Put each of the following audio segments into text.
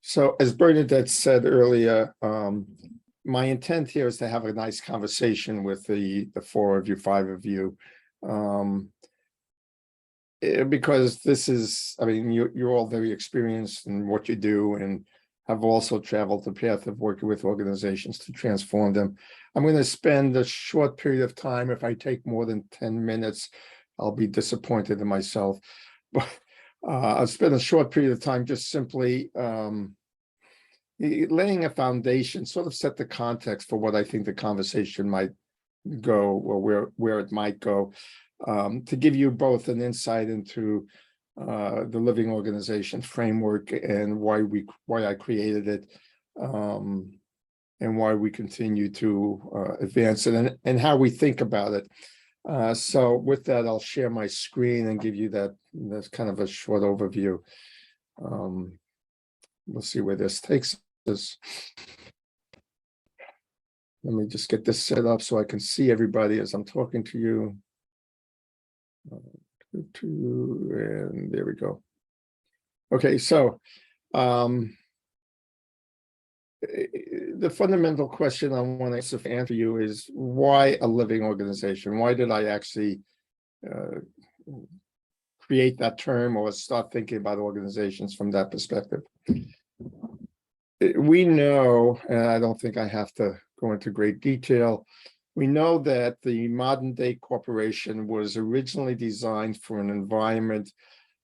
So as Bernadette said earlier, my intent here is to have a nice conversation with the four of you, five of you. Because this is, I mean, you're all very experienced in what you do and have also traveled the path of working with organizations to transform them. I'm going to spend a short period of time. If I take more than 10 minutes, I'll be disappointed in myself. But I'll spend a short period of time just simply laying a foundation, sort of set the context for what I think the conversation might go, or where it might go, to give you both an insight into the living organization framework and why I created it, and why we continue to advance it, and how we think about it. So with that, I'll share my screen and give you that's kind of a short overview. We'll see where this takes us. Let me just get this set up so I can see everybody as I'm talking to you. And there we go. Okay, so the fundamental question I want to answer you is, why a living organization? Why did I actually create that term or start thinking about organizations from that perspective? We know, and I don't think I have to go into great detail, we know that the modern day corporation was originally designed for an environment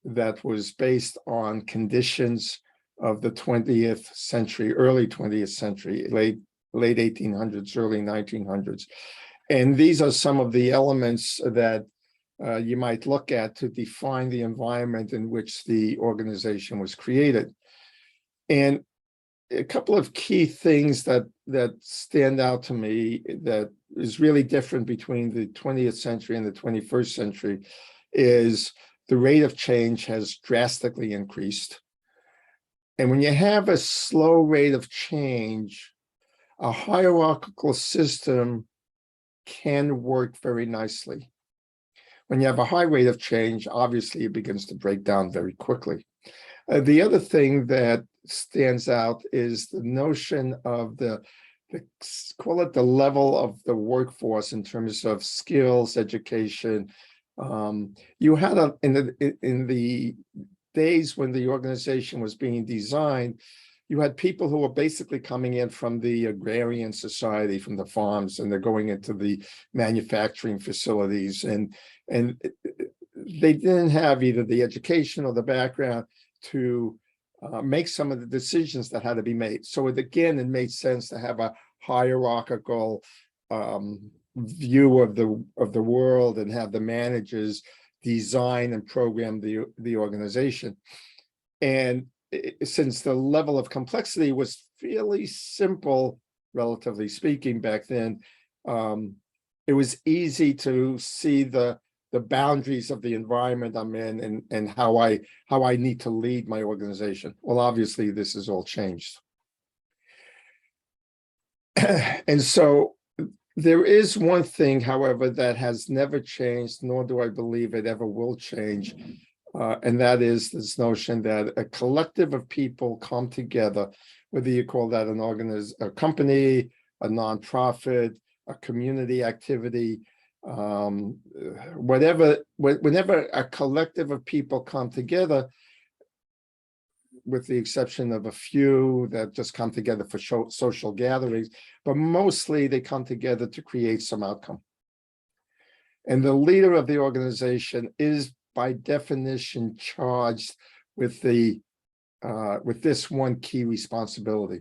that was based on conditions of the 20th century, early 20th century, late 1800s, early 1900s. And these are some of the elements that you might look at to define the environment in which the organization was created. And a couple of key things that stand out to me that is really different between the 20th century and the 21st century is the rate of change has drastically increased. And when you have a slow rate of change, a hierarchical system can work very nicely. When you have a high rate of change, obviously it begins to break down very quickly. The other thing that stands out is the notion of call it the level of the workforce in terms of skills, education. You had in the days when the organization was being designed, you had people who were basically coming in from the agrarian society, from the farms, and they're going into the manufacturing facilities, and they didn't have either the education or the background to make some of the decisions that had to be made. So it made sense to have a hierarchical view of the world and have the managers design and program the organization. And since the level of complexity was fairly simple, relatively speaking, back then, it was easy to see the boundaries of the environment I'm in and how I need to lead my organization. Well, obviously, this has all changed. And so there is one thing, however, that has never changed, nor do I believe it ever will change. And that is this notion that a collective of people come together, whether you call that a company, a nonprofit, a community activity, whenever a collective of people come together, with the exception of a few that just come together for social gatherings, but mostly they come together to create some outcome. And the leader of the organization is by definition charged with this one key responsibility.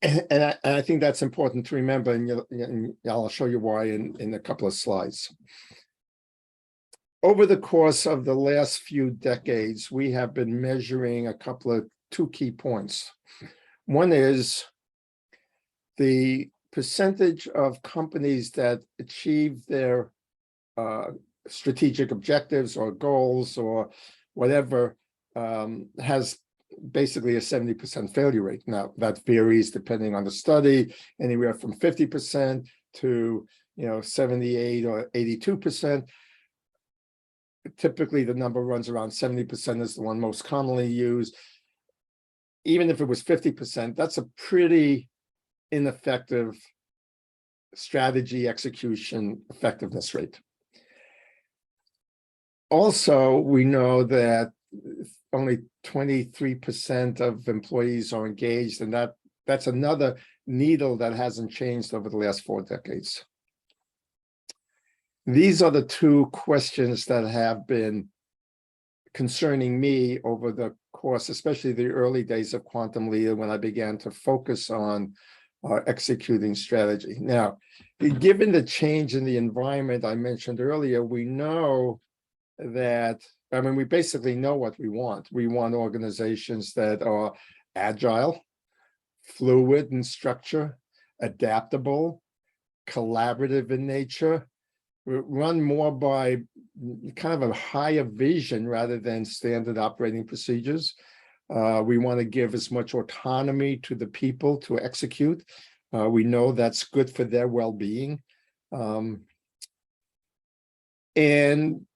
And I think that's important to remember, and I'll show you why in a couple of slides. Over the course of the last few decades, we have been measuring two key points. One is the percentage of companies that achieve their strategic objectives or goals or whatever has basically a 70% failure rate. Now that varies depending on the study, anywhere from 50% to 78 or 82%. typically the number runs around 70% is the one most commonly used. Even if it was 50%, that's a pretty ineffective strategy execution effectiveness rate. Also, we know that only 23% of employees are engaged, and that's another needle that hasn't changed over the last 4 decades. These are the two questions that have been concerning me over the course, especially the early days of Quantum Leader, when I began to focus on executing strategy. Now, given the change in the environment I mentioned earlier, we know that, I mean, we basically know what we want. We want organizations that are agile, fluid in structure, adaptable, collaborative in nature, run more by kind of a higher vision rather than standard operating procedures. We want to give as much autonomy to the people to execute. We know that's good for their well-being. And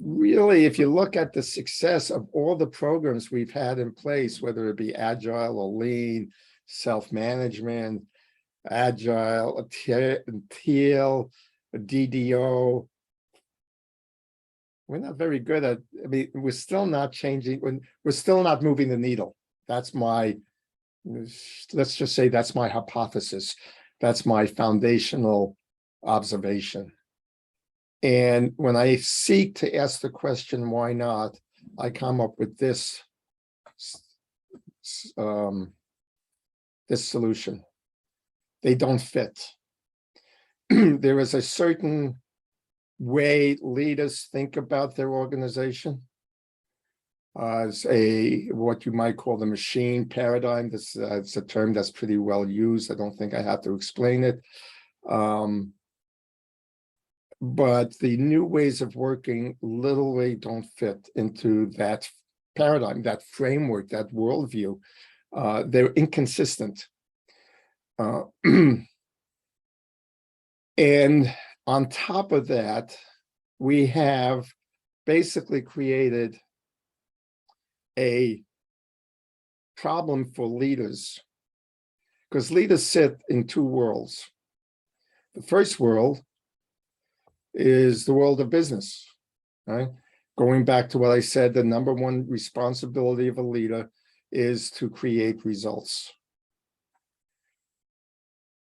really, if you look at the success of all the programs we've had in place, whether it be agile or lean, self-management, agile, teal, DDO, we're not very good at, I mean, we're still not changing, we're still not moving the needle. That's my, let's just say that's my hypothesis. That's my foundational observation. And when I seek to ask the question, why not, I come up with this solution. They don't fit. There is a certain way leaders think about their organization as what you might call the machine paradigm. This it's a term that's pretty well used. I don't think I have to explain it. But the new ways of working literally don't fit into that paradigm, that framework, that worldview. They're inconsistent. And on top of that, we have basically created a problem for leaders, because leaders sit in two worlds. The first world is the world of business, right? Going back to what I said, the number one responsibility of a leader is to create results.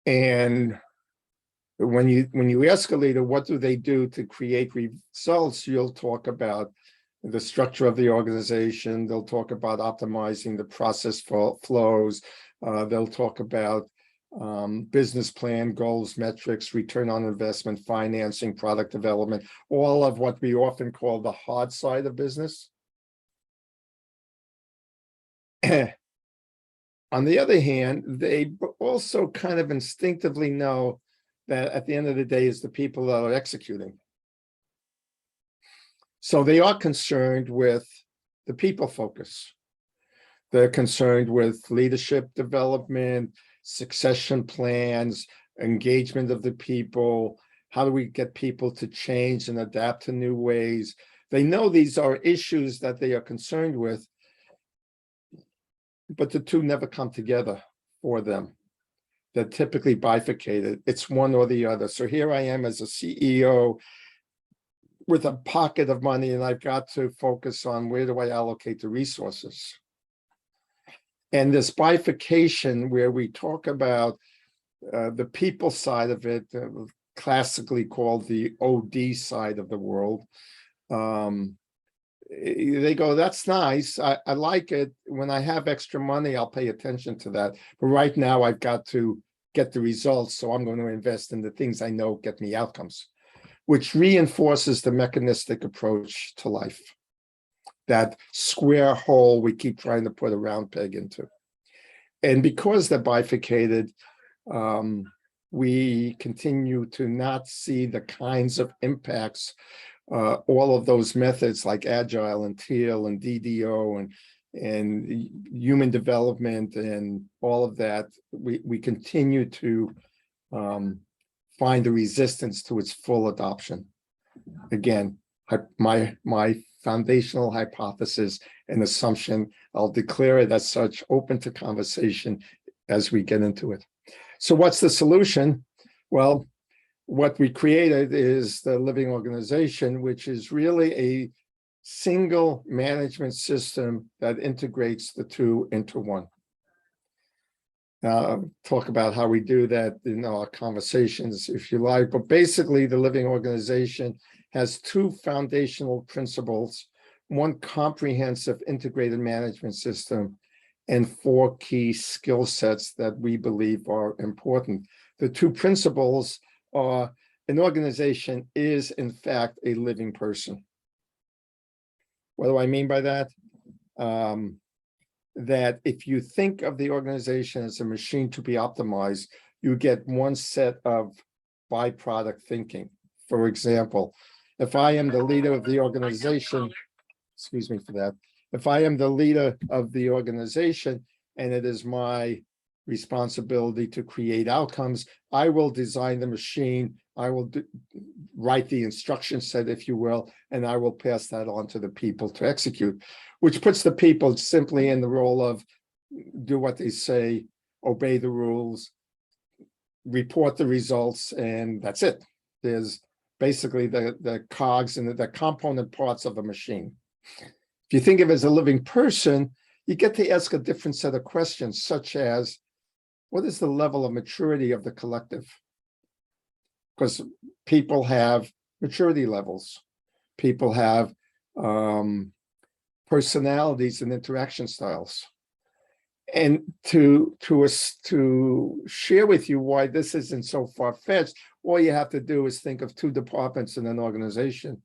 And when you ask a leader, what do they do to create results, you'll talk about the structure of the organization. They'll talk about optimizing the process flows. They'll talk about business plan, goals, metrics, return on investment, financing, product development, all of what we often call the hard side of business. On the other hand, they also kind of instinctively know that at the end of the day, it's the people that are executing. So they are concerned with the people focus. They're concerned with leadership development, succession plans, engagement of the people. How do we get people to change and adapt to new ways? They know these are issues that they are concerned with, but the two never come together for them. They're typically bifurcated. It's one or the other. So here I am as a CEO with a pocket of money, and I've got to focus on where do I allocate the resources. And this bifurcation where we talk about the people side of it, classically called the OD side of the world, they go, that's nice. I like it. When I have extra money, I'll pay attention to that. But right now I've got to get the results. So I'm going to invest in the things I know get me outcomes, which reinforces the mechanistic approach to life. That square hole we keep trying to put a round peg into. And because they're bifurcated, we continue to not see the kinds of impacts all of those methods like Agile and Teal and DDO and human development and all of that, we continue to find the resistance to its full adoption. Again, my foundational hypothesis and assumption. I'll declare it as such, open to conversation as we get into it. So what's the solution? Well, what we created is the living organization, which is really a single management system that integrates the two into one. Talk about how we do that in our conversations, if you like, but basically the living organization has two foundational principles, one comprehensive integrated management system, and four key skill sets that we believe are important. The two principles are an organization is in fact a living person. What do I mean by that? That if you think of the organization as a machine to be optimized, you get one set of byproduct thinking. For example, if I am the leader of the organization, excuse me for that, if I am the leader of the organization and it is my responsibility to create outcomes, I will design the machine, I will write the instruction set, if you will, and I will pass that on to the people to execute, which puts the people simply in the role of do what they say, obey the rules, report the results, and that's it. There's basically the cogs and the component parts of a machine. If you think of it as a living person, you get to ask a different set of questions, such as, what is the level of maturity of the collective? Because people have maturity levels. People have personalities and interaction styles. And to share with you why this isn't so far-fetched, all you have to do is think of two departments in an organization,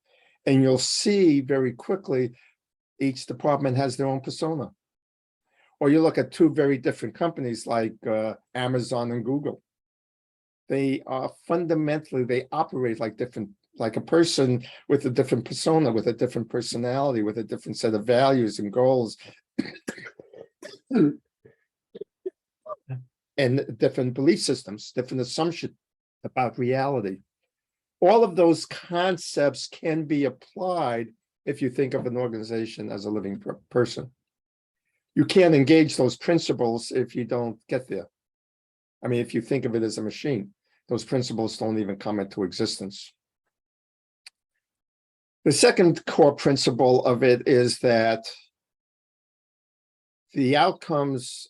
and you'll see very quickly each department has their own persona. Or you look at two very different companies like Amazon and Google. They are fundamentally, they operate like a person with a different persona, with a different personality, with a different set of values and goals, and different belief systems, different assumptions about reality. All of those concepts can be applied if you think of an organization as a living person. You can't engage those principles if you don't get there. I mean, if you think of it as a machine, those principles don't even come into existence. The second core principle of it is that the outcomes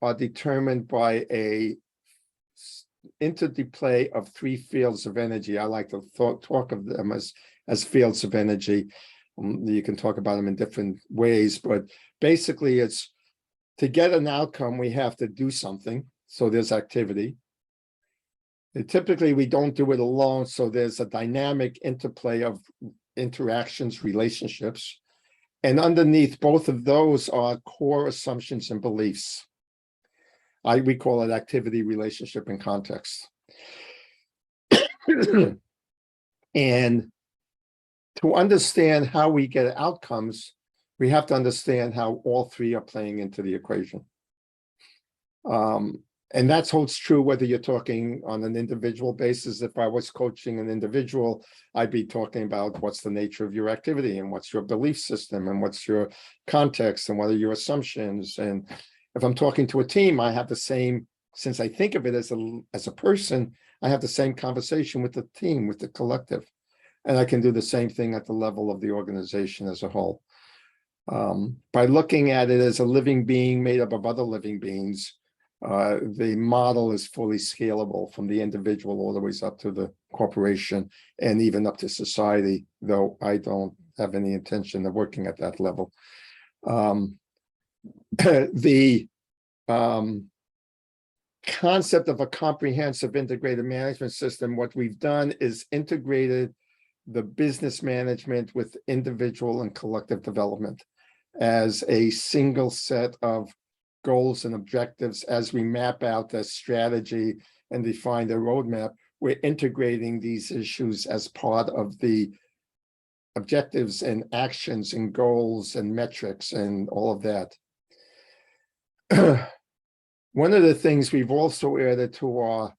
are determined by a interplay of three fields of energy. I like to talk of them as fields of energy. You can talk about them in different ways, but basically it's to get an outcome, we have to do something. So there's activity. And typically we don't do it alone. So there's a dynamic interplay of interactions, relationships. And underneath both of those are core assumptions and beliefs. We call it activity, relationship, and context. And to understand how we get outcomes, we have to understand how all three are playing into the equation. And that holds true whether you're talking on an individual basis. If I was coaching an individual, I'd be talking about what's the nature of your activity and what's your belief system and what's your context and what are your assumptions. And if I'm talking to a team, I have the same, since I think of it as a person, I have the same conversation with the team, with the collective. And I can do the same thing at the level of the organization as a whole. By looking at it as a living being made up of other living beings, the model is fully scalable from the individual all the way up to the corporation and even up to society, though I don't have any intention of working at that level. The concept of a comprehensive integrated management system, what we've done is integrated the business management with individual and collective development as a single set of goals and objectives. As we map out the strategy and define the roadmap, we're integrating these issues as part of the objectives and actions and goals and metrics and all of that. One of the things we've also added to our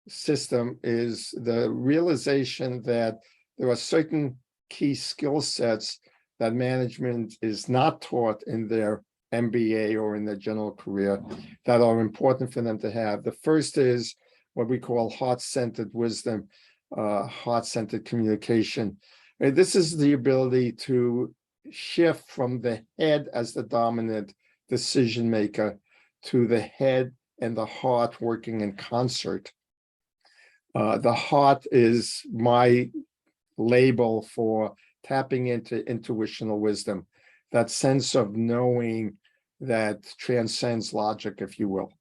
system is the realization that there are certain key skill sets that management is not taught in their MBA or in their general career that are important for them to have. The first is what we call heart-centered wisdom, heart-centered communication. And this is the ability to shift from the head as the dominant decision maker to the head and the heart working in concert. The heart is my label for tapping into intuitional wisdom, that sense of knowing that transcends logic, if you will.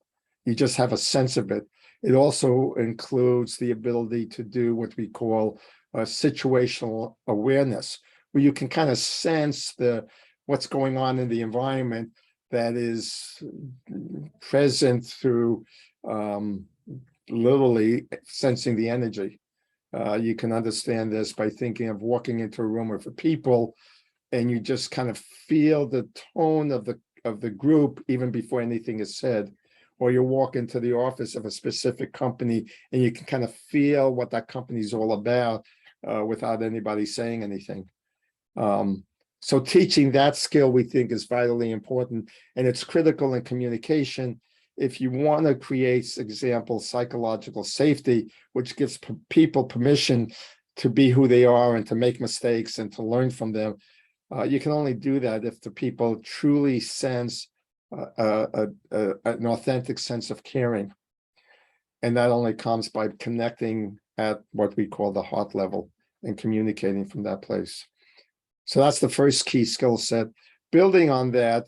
You just have a sense of it. It also includes the ability to do what we call situational awareness, where you can kind of sense what's going on in the environment that is present through literally sensing the energy. You can understand this by thinking of walking into a room with people, and you just kind of feel the tone of the group even before anything is said. Or you walk into the office of a specific company and you can kind of feel what that company is all about without anybody saying anything. So teaching that skill, we think, is vitally important, and it's critical in communication. If you want to create, example, psychological safety, which gives people permission to be who they are and to make mistakes and to learn from them, you can only do that if the people truly sense an authentic sense of caring. And that only comes by connecting at what we call the heart level and communicating from that place. So that's the first key skill set. Building on that,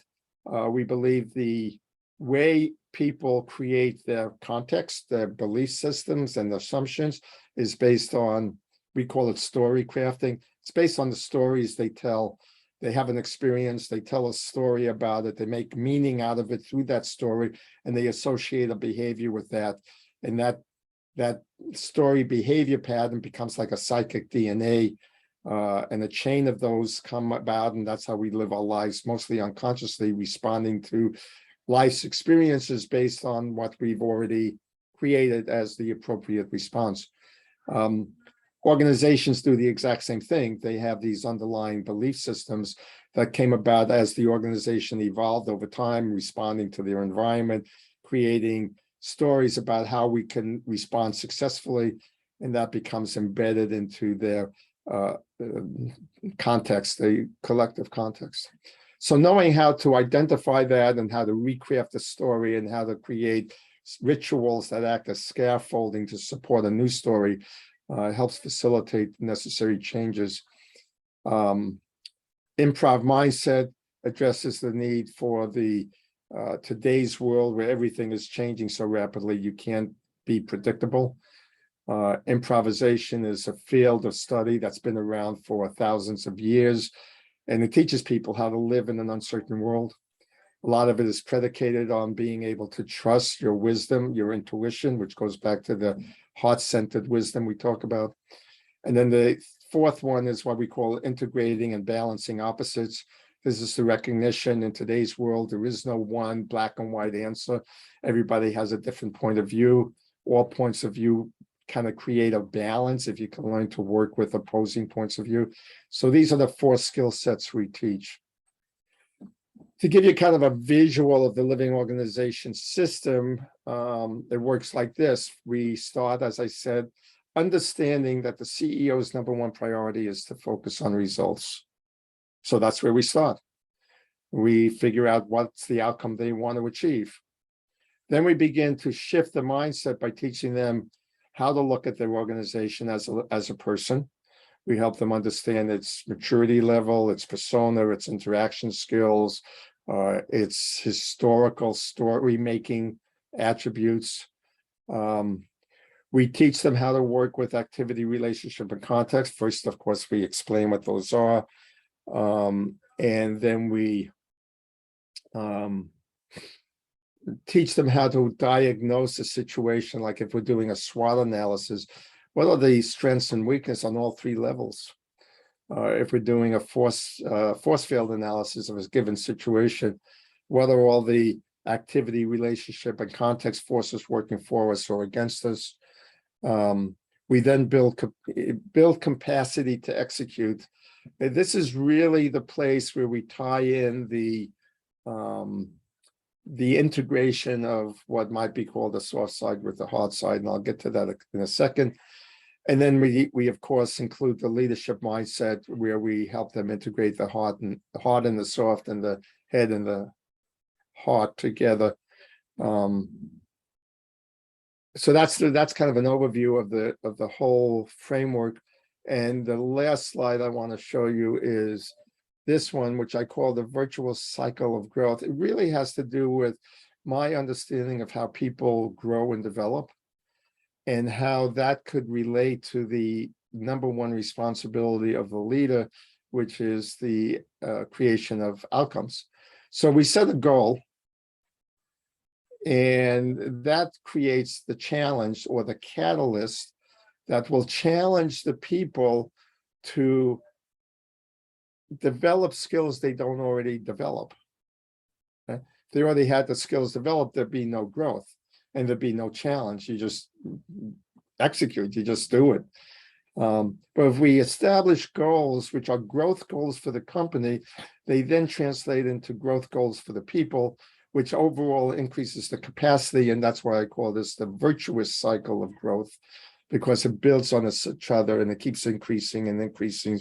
we believe the way people create their context, their belief systems and assumptions is based on, we call it story crafting. It's based on the stories they tell. They have an experience, they tell a story about it, they make meaning out of it through that story, and they associate a behavior with that. And that story behavior pattern becomes like a psychic DNA, and a chain of those come about, and that's how we live our lives, mostly unconsciously, responding to life's experiences based on what we've already created as the appropriate response. Organizations do the exact same thing. They have these underlying belief systems that came about as the organization evolved over time, responding to their environment, creating stories about how we can respond successfully, and that becomes embedded into their context, the collective context. So knowing how to identify that and how to recraft the story and how to create rituals that act as scaffolding to support a new story helps facilitate necessary changes. Improv mindset addresses the need for the today's world where everything is changing so rapidly you can't be predictable. Improvisation is a field of study that's been around for thousands of years, and it teaches people how to live in an uncertain world. A lot of it is predicated on being able to trust your wisdom, your intuition, which goes back to the heart-centered wisdom we talk about. And then the fourth one is what we call integrating and balancing opposites. This is the recognition in today's world, there is no one black and white answer. Everybody has a different point of view. All points of view kind of create a balance if you can learn to work with opposing points of view. So these are the four skill sets we teach. To give you kind of a visual of the living organization system, it works like this. We start, as I said, understanding that the CEO's number one priority is to focus on results. So that's where we start. We figure out what's the outcome they want to achieve. Then we begin to shift the mindset by teaching them how to look at their organization as a person. We help them understand its maturity level, its persona, its interaction skills, its historical story-making attributes. We teach them how to work with activity, relationship, and context. First, of course, we explain what those are. And then we teach them how to diagnose a situation, like if we're doing a SWOT analysis, what are the strengths and weaknesses on all three levels? If we're doing a force field analysis of a given situation, what are all the activity, relationship, and context forces working for us or against us? We then build capacity to execute. And this is really the place where we tie in the integration of what might be called the soft side with the hard side, and I'll get to that in a second. And then we of course include the leadership mindset, where we help them integrate the heart and the soft, and the head and the heart together. So that's kind of an overview of the whole framework. And the last slide I want to show you is this one, which I call the virtuous cycle of growth. It really has to do with my understanding of how people grow and develop, and how that could relate to the number one responsibility of the leader, which is the creation of outcomes. So we set a goal, and that creates the challenge or the catalyst that will challenge the people to develop skills they don't already develop. Okay? If they already had the skills developed, there'd be no growth and there'd be no challenge. You just execute, you just do it. But if we establish goals, which are growth goals for the company, they then translate into growth goals for the people, which overall increases the capacity. And that's why I call this the virtuous cycle of growth, because it builds on each other and it keeps increasing and increasing.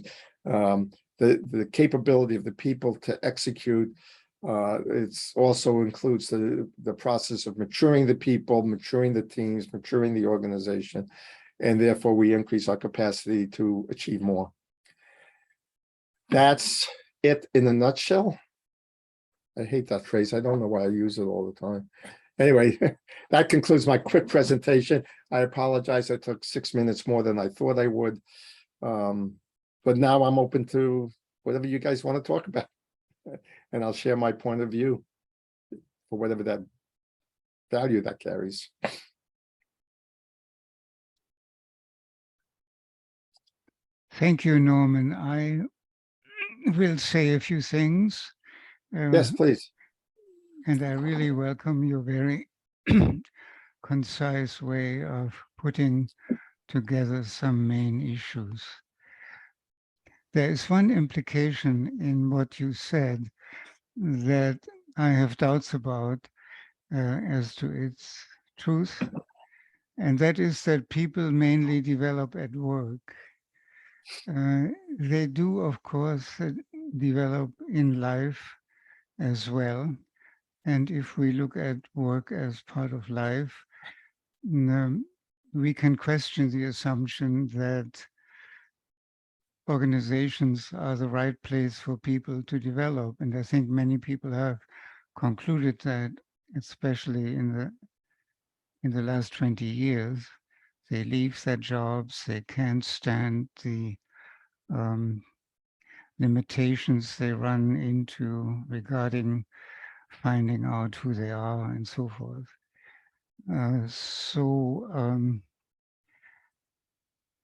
The capability of the people to execute. It also includes the process of maturing the people, maturing the teams, maturing the organization, and therefore we increase our capacity to achieve more. That's it in a nutshell. I hate that phrase. I don't know why I use it all the time. Anyway, that concludes my quick presentation. I apologize. I took 6 minutes more than I thought I would. But now I'm open to whatever you guys want to talk about. And I'll share my point of view for whatever that value that carries. Thank you, Norman. I will say a few things. Yes, please. And I really welcome your very concise way of putting together some main issues. There is one implication in what you said that I have doubts about as to its truth, and that is that people mainly develop at work. They do, of course, develop in life as well. And if we look at work as part of life, we can question the assumption that organizations are the right place for people to develop. And I think many people have concluded that, especially in the last 20 years. They leave their jobs, they can't stand the limitations they run into regarding finding out who they are and so forth.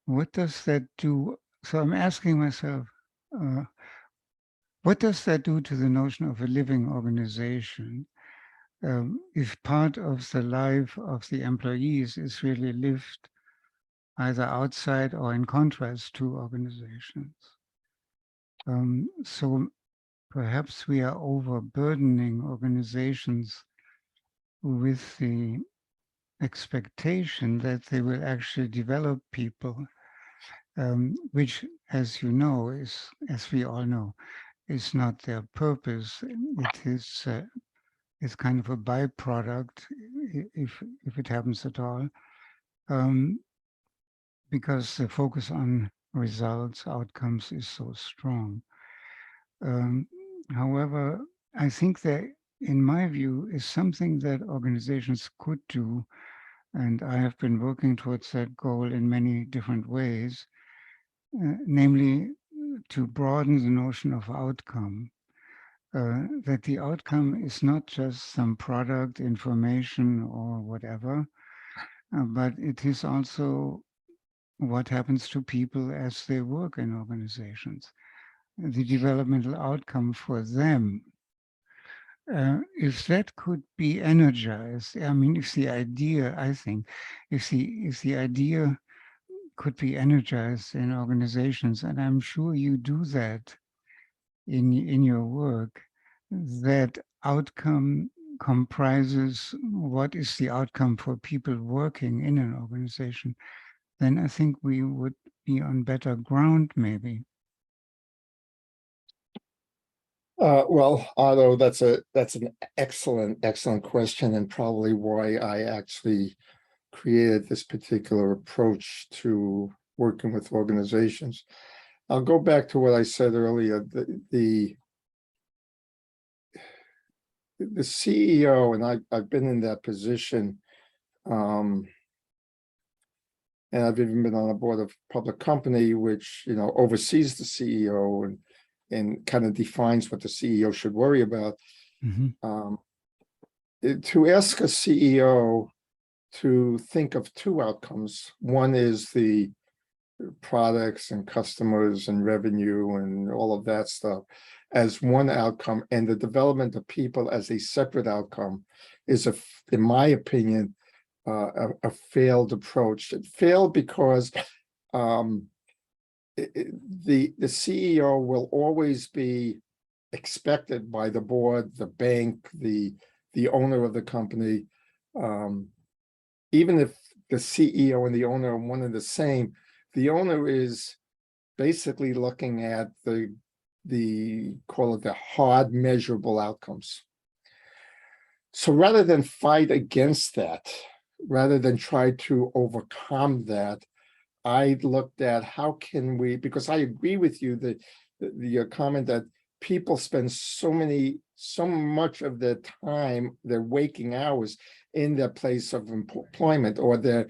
What does that do? So I'm asking myself, what does that do to the notion of a living organization? If part of the life of the employees is really lived either outside or in contrast to organizations. So perhaps we are overburdening organizations with the expectation that they will actually develop people, which, as you know, as we all know, is not their purpose. It is it's kind of a byproduct, if it happens at all, because the focus on results, outcomes is so strong. However, I think that, in my view, is something that organizations could do, and I have been working towards that goal in many different ways, namely to broaden the notion of outcome, that the outcome is not just some product, information, or whatever, but it is also what happens to people as they work in organizations, the developmental outcome for them. If that could be energized, I mean, if the idea, I think, if the idea could be energized in organizations, and I'm sure you do that in your work, that outcome comprises what is the outcome for people working in an organization, then I think we would be on better ground, maybe. Well, Otto, that's an excellent question, and probably why I actually created this particular approach to working with organizations. I'll go back to what I said earlier. The CEO, and I've been in that position, and I've even been on a board of a public company, which oversees the CEO and kind of defines what the CEO should worry about. To ask a CEO to think of two outcomes. One is the products and customers and revenue and all of that stuff as one outcome, and the development of people as a separate outcome is, in my opinion, a failed approach. It failed because the CEO will always be expected by the board, the bank, the owner of the company, even if the CEO and the owner are one and the same, the owner is basically looking at call it the hard measurable outcomes. So rather than fight against that, rather than try to overcome that, I looked at how can we, because I agree with you that your comment that people spend so much of their time, their waking hours in their place of employment or their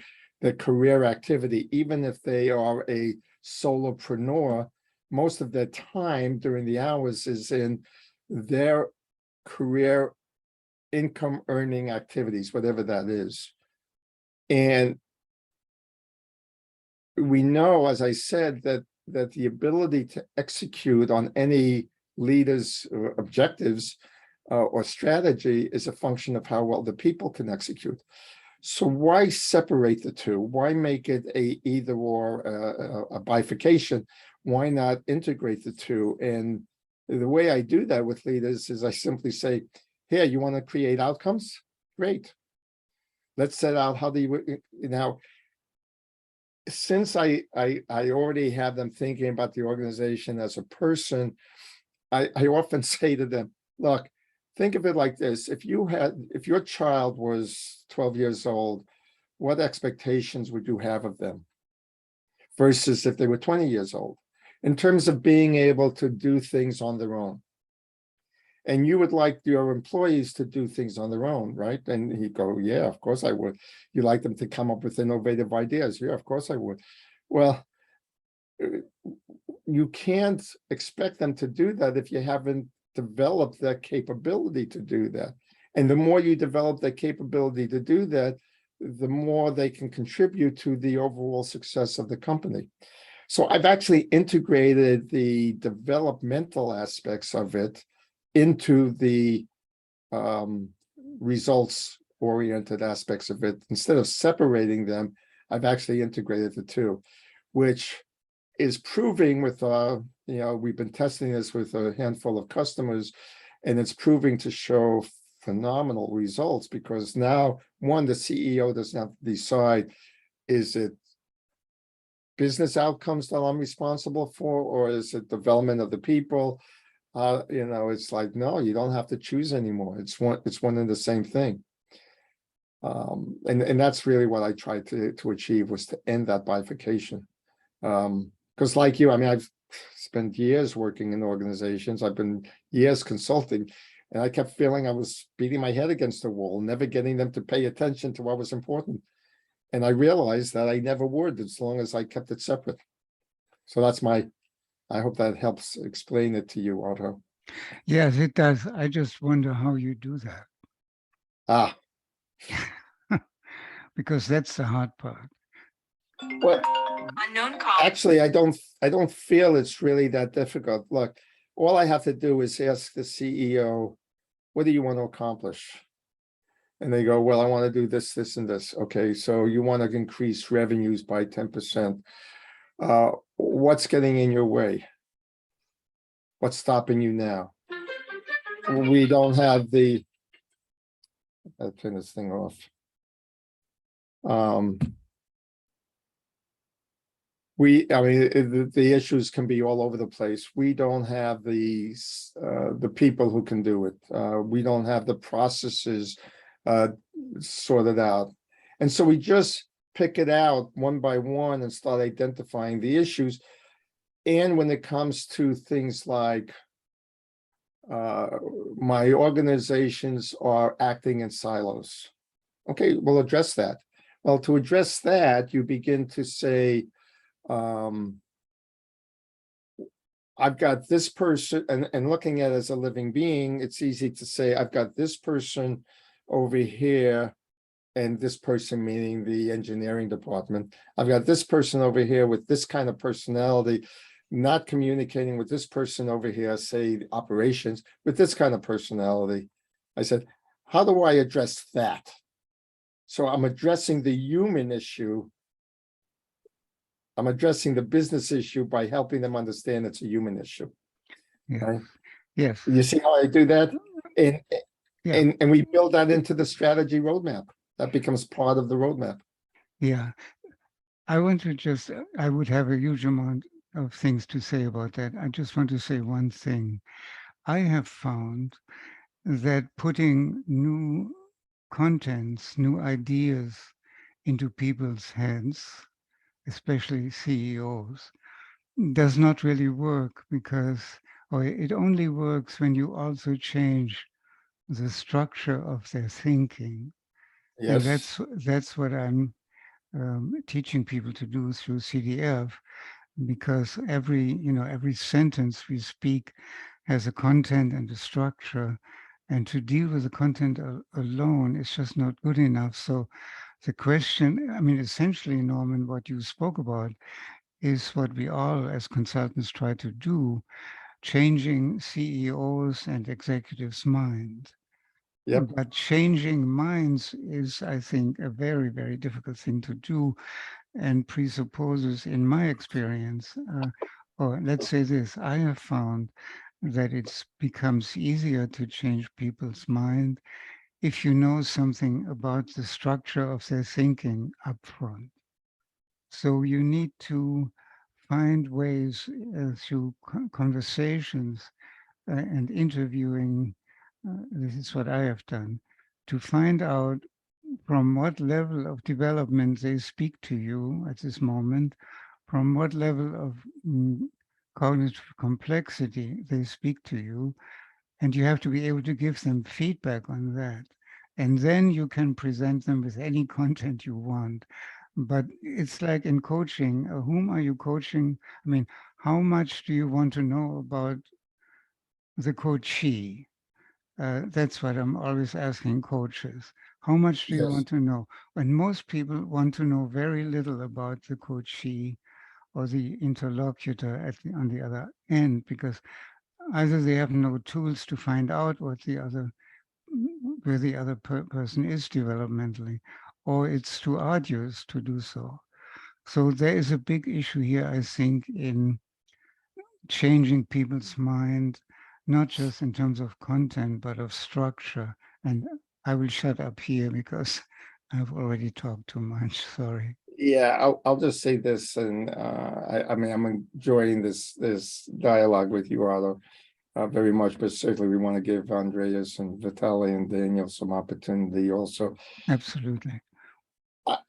career activity, even if they are a solopreneur, most of their time during the hours is in their career income earning activities, whatever that is. And we know, as I said, that the ability to execute on any leader's objectives or strategy is a function of how well the people can execute. So why separate the two? Why make it a either or, a bifurcation? Why not integrate the two? And the way I do that with leaders is I simply say, here, you want to create outcomes? Great. Let's set out how do you now. Since I already have them thinking about the organization as a person, I often say to them, look, think of it like this. If your child was 12 years old, what expectations would you have of them versus if they were 20 years old in terms of being able to do things on their own? And you would like your employees to do things on their own, right? And he'd go, yeah, of course I would. You like them to come up with innovative ideas. Yeah, of course I would. Well, you can't expect them to do that if you haven't developed that capability to do that. And the more you develop that capability to do that, the more they can contribute to the overall success of the company. So I've actually integrated the developmental aspects of it into the results-oriented aspects of it. Instead of separating them, I've actually integrated the two, which is proving with, we've been testing this with a handful of customers, and it's proving to show phenomenal results because now, one, the CEO doesn't have to decide, is it business outcomes that I'm responsible for, or is it development of the people? It's like, no, you don't have to choose anymore. It's one and the same thing. And that's really what I tried to achieve, was to end that bifurcation. Because like you, I mean, I've spent years working in organizations. I've been years consulting, and I kept feeling I was beating my head against the wall, never getting them to pay attention to what was important. And I realized that I never would as long as I kept it separate. So I hope that helps explain it to you, Otto. Yes, it does. I just wonder how you do that. Because that's the hard part. Well, unknown call. Actually, I don't feel it's really that difficult. Look, all I have to do is ask the CEO, what do you want to accomplish? And they go, well, I want to do this, this, and this. Okay, so you want to increase revenues by 10%. What's getting in your way? What's stopping you now? We don't have the, I'll turn this thing off. I mean, the issues can be all over the place. We don't have the people who can do it. We don't have the processes sorted out. And so we just pick it out one by one and start identifying the issues. And when it comes to things like my organizations are acting in silos. Okay, we'll address that. Well, to address that, you begin to say, I've got this person, and looking at it as a living being, it's easy to say, I've got this person over here, and this person, meaning the engineering department. I've got this person over here with this kind of personality, not communicating with this person over here, say operations, with this kind of personality. I said, how do I address that? So I'm addressing the human issue. I'm addressing the business issue by helping them understand it's a human issue. Yes. Right? Yes. You see how I do that? And, Yeah. and we build that into the strategy roadmap. That becomes part of the roadmap. Yeah. I want to just, I would have a huge amount of things to say about that. I just want to say one thing. I have found that putting new contents, new ideas into people's heads, especially CEOs, does not really work because, or it only works when you also change the structure of their thinking. And Yes. that's what I'm teaching people to do through CDF, because every sentence we speak has a content and a structure, and to deal with the content alone is just not good enough. So the question, I mean, essentially, Norman, what you spoke about is what we all as consultants try to do, changing CEOs and executives' minds. Yep. But changing minds is, I think, a very, very difficult thing to do, and presupposes, in my experience, or let's say this, I have found that it becomes easier to change people's mind if you know something about the structure of their thinking up front. So you need to find ways through conversations and interviewing, this is what I have done, to find out from what level of development they speak to you at this moment, from what level of cognitive complexity they speak to you, and you have to be able to give them feedback on that. And then you can present them with any content you want. But it's like in coaching, whom are you coaching? I mean, how much do you want to know about the coachee? That's what I'm always asking coaches. How much do you Yes. want to know? And most people want to know very little about the coachee or the interlocutor on the other end, because either they have no tools to find out where the other person is developmentally, or it's too arduous to do so. So there is a big issue here, I think, in changing people's mind, not just in terms of content, but of structure. And I will shut up here because I've already talked too much. Sorry. Yeah, I'll just say this, and I mean, I'm enjoying this dialogue with you, Otto, very much, but certainly we want to give Andreas and Vitaly and Daniel some opportunity also. Absolutely.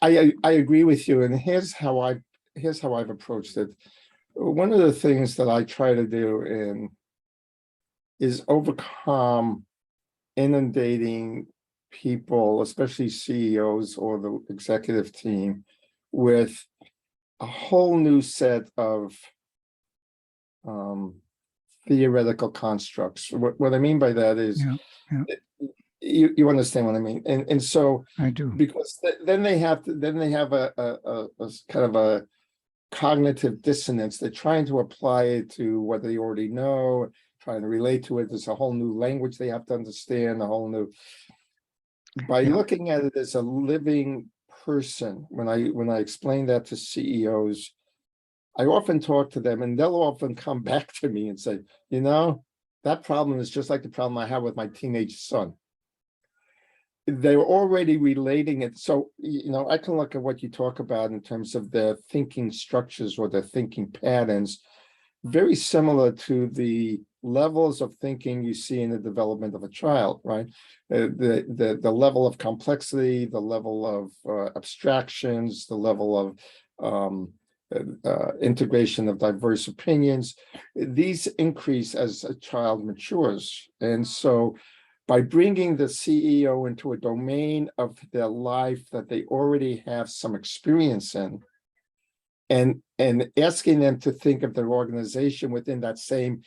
I agree with you, and here's how I've approached it. One of the things that I try to do is overcome inundating people, especially CEOs or the executive team, with a whole new set of theoretical constructs. What I mean by that is, Yeah, yeah, you understand what I mean, and so I do. because then they have a kind of a cognitive dissonance. They're trying to apply it to what they already know, trying to relate to it. There's a whole new language they have to understand, a whole new. by Yeah. looking at it as a living person, when I explain that to CEOs, I often talk to them and they'll often come back to me and say, you know, that problem is just like the problem I have with my teenage son. They're already relating it. So, you know, I can look at what you talk about in terms of their thinking structures or their thinking patterns, very similar to the levels of thinking you see in the development of a child, right? The level of complexity, the level of abstractions, the level of integration of diverse opinions, these increase as a child matures. And so by bringing the CEO into a domain of their life that they already have some experience in, and asking them to think of their organization within that same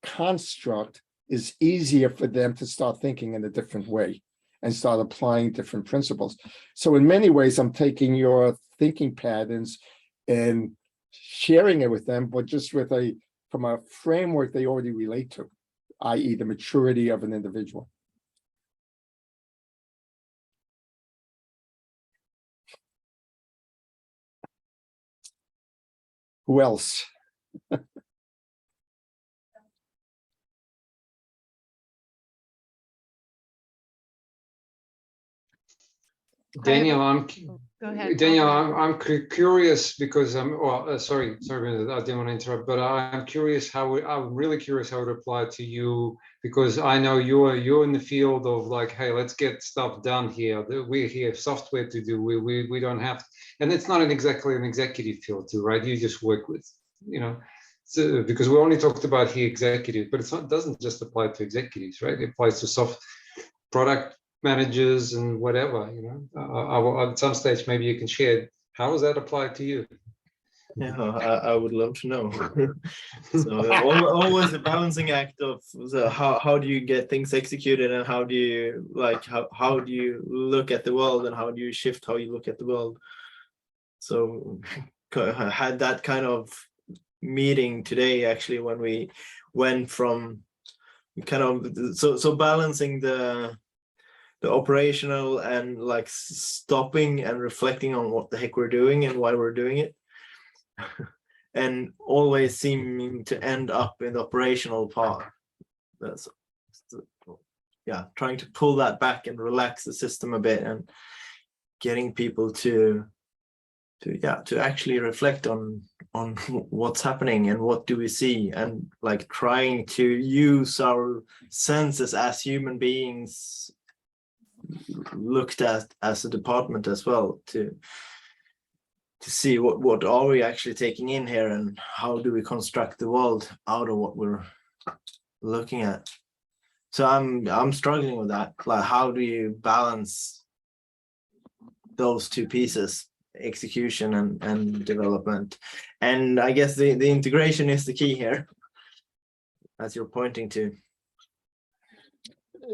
construct is easier for them to start thinking in a different way and start applying different principles. So in many ways, I'm taking your thinking patterns and sharing it with them, but just with from a framework they already relate to, i.e. the maturity of an individual. Who else? Daniel, I'm Go ahead. Daniel, I'm curious because sorry, I didn't want to interrupt, but I'm curious I'm really curious how it applied to you, because I know you're in the field of like, hey, let's get stuff done here. We have software to do. We don't have, and it's not exactly an executive field too, right? You just work with, you know, so because we only talked about here executive, but it doesn't just apply to executives, right? It applies to soft product managers and whatever, you know. At some stage maybe you can share how does that apply to you. Yeah, I would love to know. So always a balancing act of how do you get things executed, and how do you how do you look at the world, and how do you shift how you look at the world. So I had that kind of meeting today actually, when we went from kind of so balancing the operational and like stopping and reflecting on what the heck we're doing and why we're doing it, and always seeming to end up in the operational part. That's yeah, trying to pull that back and relax the system a bit, and getting people to actually reflect on what's happening and what do we see, and like trying to use our senses as human beings looked at as a department as well, to see what are we actually taking in here, and how do we construct the world out of what we're looking at. So I'm struggling with that. Like, how do you balance those two pieces, execution and development? And I guess the integration is the key here, as you're pointing to.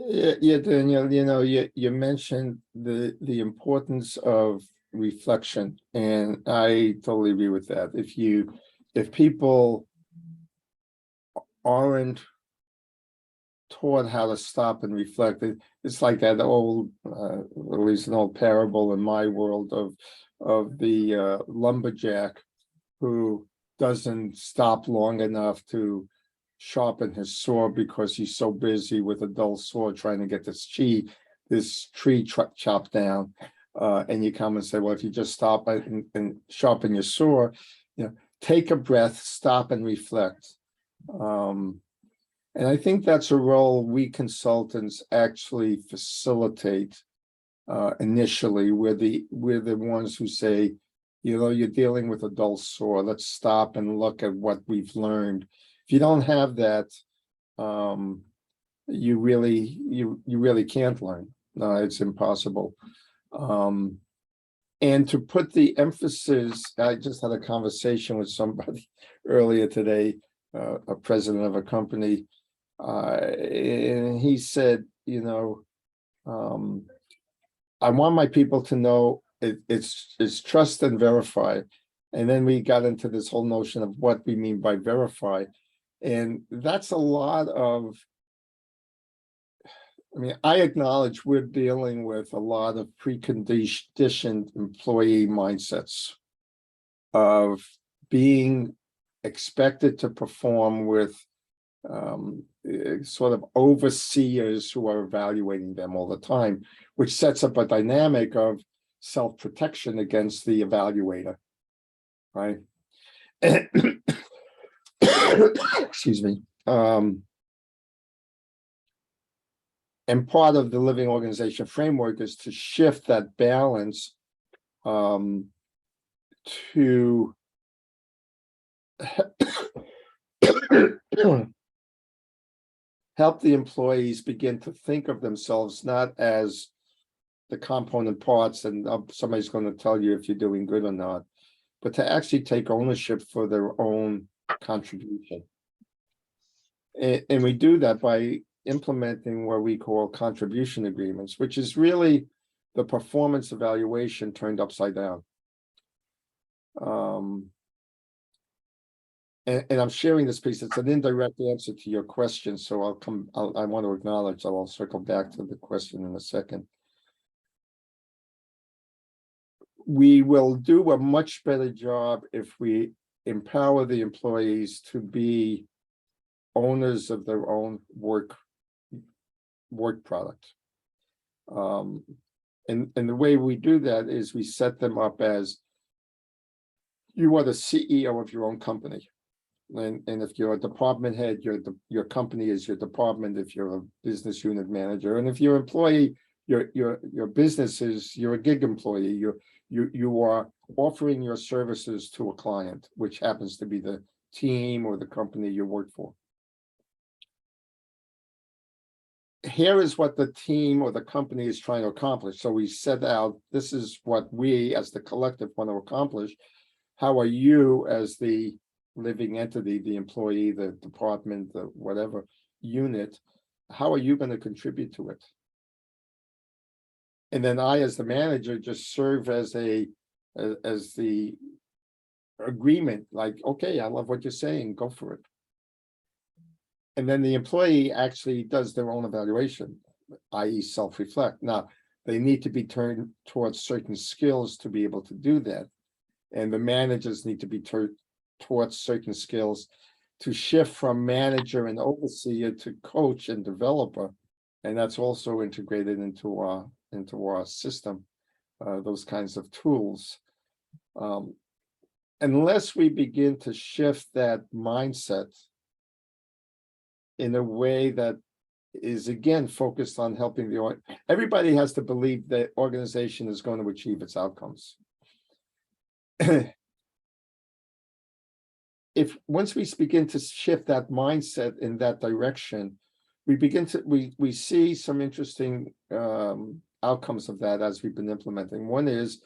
Yeah, Daniel, you know, you mentioned the importance of reflection, and I totally agree with that. If people aren't taught how to stop and reflect, it's like that old, at least an old parable in my world of the lumberjack who doesn't stop long enough to sharpen his saw because he's so busy with a dull saw trying to get this tree chopped down. And you come and say, well, if you just stop and sharpen your saw, you know, take a breath, stop and reflect. And I think that's a role we consultants actually facilitate initially. We're the ones who say, you know, you're dealing with a dull saw. Let's stop and look at what we've learned. If you don't have that, you really can't learn. No, it's impossible. And to put the emphasis, I just had a conversation with somebody earlier today, a president of a company, and he said, you know, I want my people to know it's trust and verify. And then we got into this whole notion of what we mean by verify. And that's a lot of I mean, I acknowledge we're dealing with a lot of preconditioned employee mindsets of being expected to perform with sort of overseers who are evaluating them all the time, which sets up a dynamic of self-protection against the evaluator, right? Excuse me. And part of the living organization framework is to shift that balance to help the employees begin to think of themselves not as the component parts and somebody's going to tell you if you're doing good or not, but to actually take ownership for their own contribution. And we do that by implementing what we call contribution agreements, which is really the performance evaluation turned upside down. And I'm sharing this piece. It's an indirect answer to your question, so I want to acknowledge that. I'll circle back to the question in a second. We will do a much better job if we empower the employees to be owners of their own work product. And the way we do that is we set them up as you are the CEO of your own company. And if you're a department head, your company is your department. If you're a business unit manager, and if you're an employee, your business is, you're a gig employee. You are offering your services to a client, which happens to be the team or the company you work for. Here is what the team or the company is trying to accomplish. So we set out, this is what we as the collective want to accomplish. How are you as the living entity, the employee, the department, the whatever unit, how are you going to contribute to it? And then I, as the manager, just serve as the agreement, like, okay, I love what you're saying, go for it. And then the employee actually does their own evaluation, i.e. self-reflect. Now, they need to be turned towards certain skills to be able to do that. And the managers need to be turned towards certain skills to shift from manager and overseer to coach and developer. And that's also integrated into our system, those kinds of tools. Unless we begin to shift that mindset in a way that is, again, focused on helping everybody has to believe that organization is going to achieve its outcomes. If once we begin to shift that mindset in that direction, we see some interesting outcomes of that as we've been implementing. One is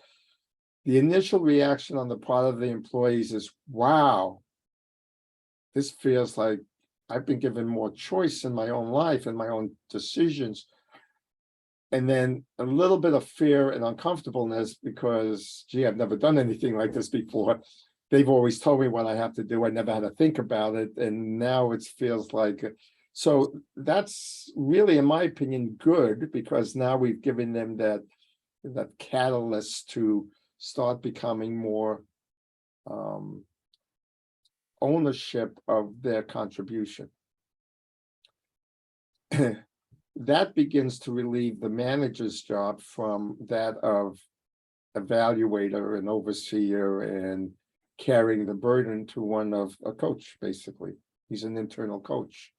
the initial reaction on the part of the employees is, wow, this feels like I've been given more choice in my own life and my own decisions. And then a little bit of fear and uncomfortableness because, gee, I've never done anything like this before. They've always told me what I have to do. I never had to think about it. And now it feels like, so that's really, in my opinion, good, because now we've given them that catalyst to start becoming more ownership of their contribution. That begins to relieve the manager's job from that of evaluator and overseer and carrying the burden to one of a coach, basically. He's an internal coach.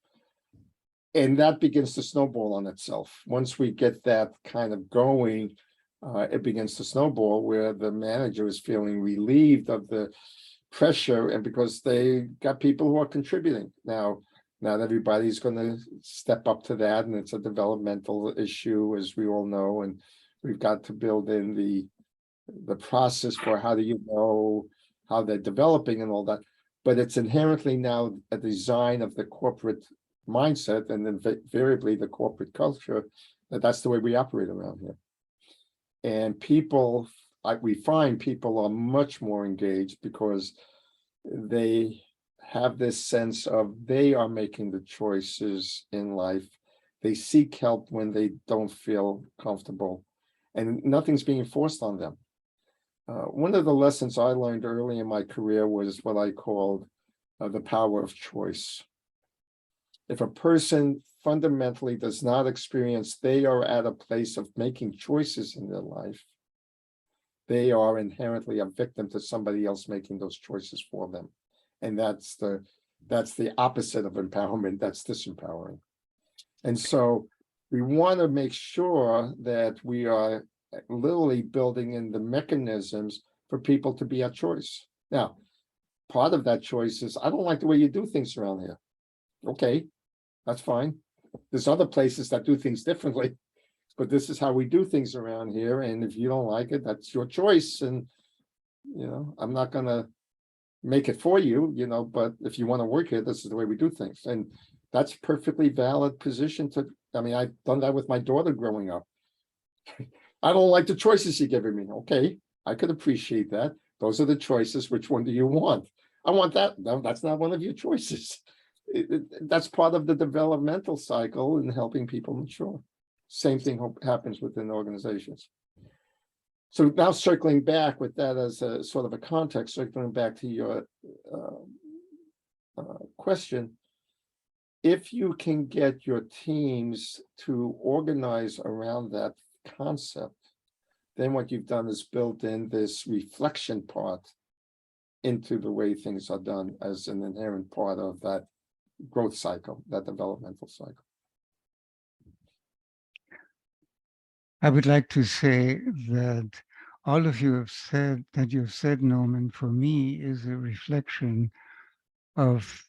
And that begins to snowball on itself. Once we get that kind of going, it begins to snowball where the manager is feeling relieved of the pressure, and because they got people who are contributing. Now, not everybody's going to step up to that, and it's a developmental issue, as we all know, and we've got to build in the process for how do you know how they're developing and all that. But it's inherently now a design of the corporate mindset and invariably the corporate culture that's the way we operate around here. And people, we find people are much more engaged because they have this sense of they are making the choices in life. They seek help when they don't feel comfortable, and nothing's being forced on them. One of the lessons I learned early in my career was what I called the power of choice. If a person fundamentally does not experience they are at a place of making choices in their life, they are inherently a victim to somebody else making those choices for them. And that's the opposite of empowerment. That's disempowering. And so we want to make sure that we are literally building in the mechanisms for people to be at choice. Now, part of that choice is, I don't like the way you do things around here. Okay, that's fine. There's other places that do things differently, but this is how we do things around here. And if you don't like it, that's your choice. And, I'm not going to make it for you, but if you want to work here, this is the way we do things. And that's perfectly valid position I've done that with my daughter growing up. I don't like the choices you're giving me. Okay, I could appreciate that. Those are the choices. Which one do you want? I want that. No, that's not one of your choices. That's part of the developmental cycle in helping people mature. Same thing happens within organizations. So now circling back with that as a sort of a context, circling back to your question, if you can get your teams to organize around that concept, then what you've done is built in this reflection part into the way things are done as an inherent part of that growth cycle, that developmental cycle. I would like to say that all of you have said, Norman, for me is a reflection of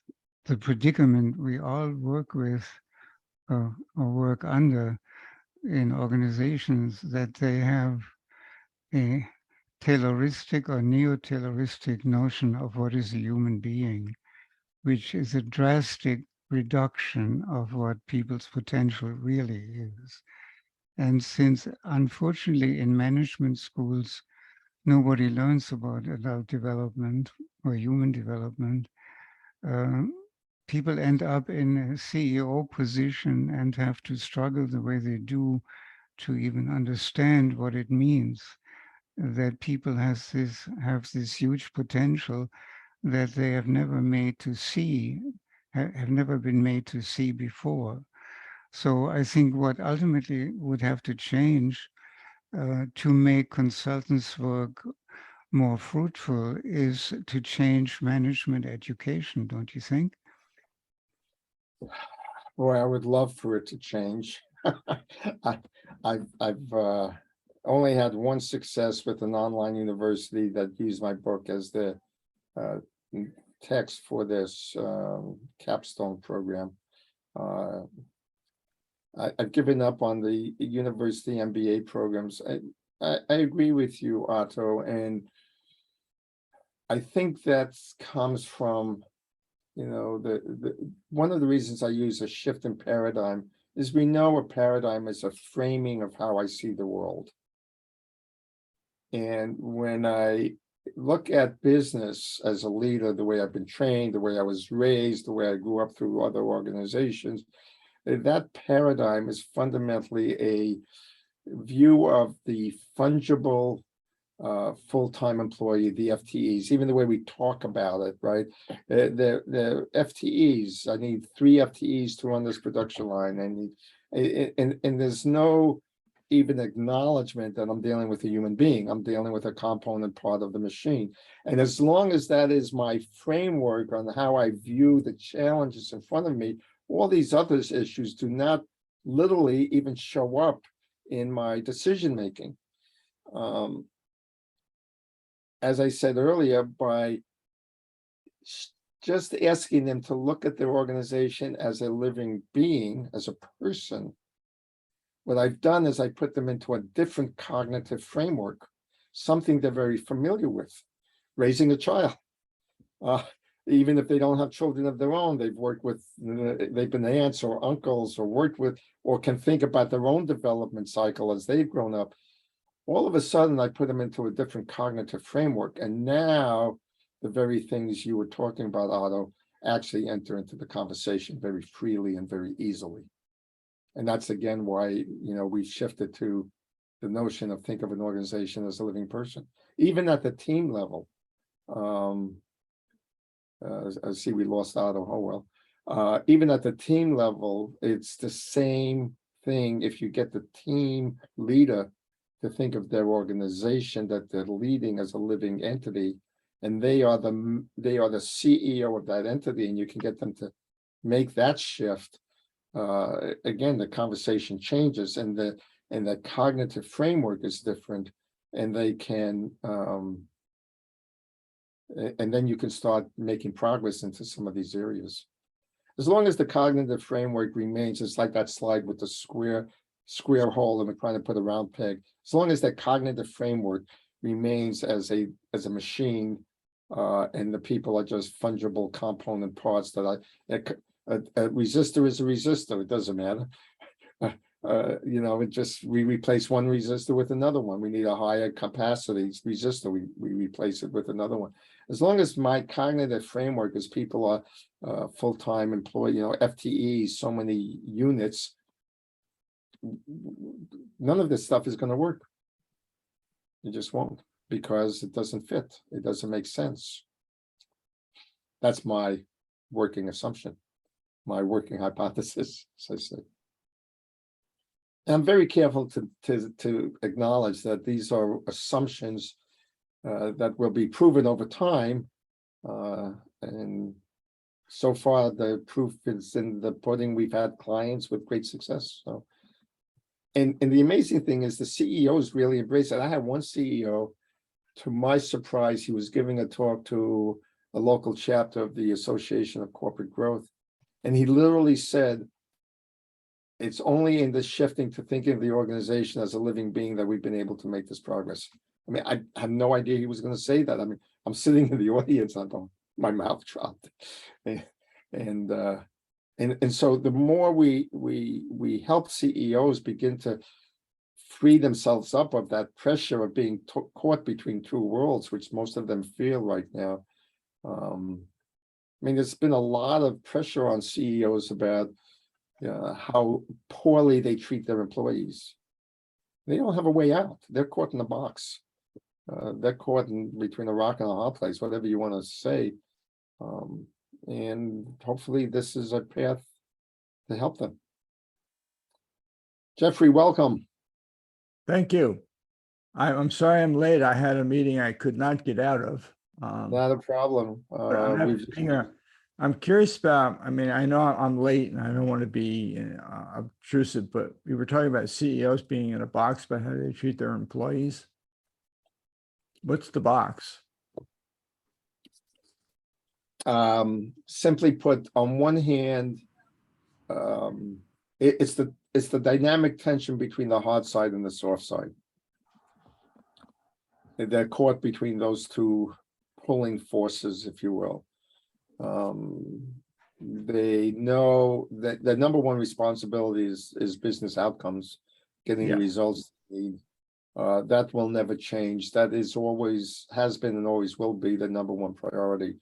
the predicament we all work with or work under in organizations, that they have a Tayloristic or neo-Tayloristic notion of what is a human being, which is a drastic reduction of what people's potential really is. And since, unfortunately, in management schools, nobody learns about adult development or human development, people end up in a CEO position and have to struggle the way they do to even understand what it means that people have this huge potential that they have never made to see, have never been made to see before. So I think what ultimately would have to change to make consultants' work more fruitful is to change management education, don't you think? Boy, I would love for it to change. I've only had one success with an online university that used my book as the text for this capstone program. I've given up on the university MBA programs. I agree with you, Otto, and I think that comes from, one of the reasons I use a shift in paradigm is we know a paradigm is a framing of how I see the world. And when I look at business as a leader, the way I've been trained, the way I was raised, the way I grew up through other organizations, that paradigm is fundamentally a view of the fungible full-time employee, the FTEs, even the way we talk about it, right? The FTEs, I need 3 FTEs to run this production line. And there's no even acknowledgement that I'm dealing with a human being. I'm dealing with a component part of the machine. And as long as that is my framework on how I view the challenges in front of me, all these other issues do not literally even show up in my decision-making. As I said earlier, by just asking them to look at their organization as a living being, as a person, what I've done is I put them into a different cognitive framework, something they're very familiar with, raising a child. Even if they don't have children of their own, they've worked with, they've been aunts or uncles or worked with, or can think about their own development cycle as they've grown up. All of a sudden, I put them into a different cognitive framework. And now the very things you were talking about, Otto, actually enter into the conversation very freely and very easily. And that's again why, we shifted to the notion of think of an organization as a living person, even at the team level. I see we lost Otto. Oh, well. Even at the team level, it's the same thing. If you get the team leader to think of their organization that they're leading as a living entity, and they are the CEO of that entity, and you can get them to make that shift. Again, the conversation changes, and the cognitive framework is different, and they can and then you can start making progress into some of these areas. As long as the cognitive framework remains, it's like that slide with the square hole, and we're trying to put a round peg. As long as that cognitive framework remains as a machine, and the people are just fungible component parts that a resistor is a resistor. It doesn't matter. It just, we replace one resistor with another one. We need a higher capacity resistor. We replace it with another one. As long as my cognitive framework is people are full-time employee, FTEs, so many units, none of this stuff is going to work. It just won't, because it doesn't fit. It doesn't make sense. That's my working assumption, my working hypothesis, as I say. I'm very careful to acknowledge that these are assumptions that will be proven over time, and so far the proof is in the pudding. We've had clients with great success. So, and the amazing thing is the CEOs really embrace it. I had one CEO, to my surprise, he was giving a talk to a local chapter of the Association of Corporate Growth, and he literally said, it's only in this shifting to thinking of the organization as a living being that we've been able to make this progress. I mean, I had no idea he was going to say that. I mean, I'm sitting in the audience, I'm going, my mouth dropped. And so the more we help CEOs begin to free themselves up of that pressure of being caught between two worlds, which most of them feel right now. I mean, there's been a lot of pressure on CEOs about how poorly they treat their employees. They don't have a way out. They're caught in a box. They're caught in between a rock and a hard place, whatever you want to say. And hopefully this is a path to help them. Jeffrey, welcome. Thank you. I'm sorry I'm late. I had a meeting I could not get out of. Not a problem. I'm curious about, I mean, I know I'm late and I don't want to be obtrusive, but we were talking about CEOs being in a box, but how do they treat their employees? What's the box? Simply put, on one hand, it's the dynamic tension between the hard side and the soft side. They're caught between those two pulling forces, if you will. They know that the number one responsibility is business outcomes, getting the results they need. That will never change. That is always, has been and always will be the number one priority.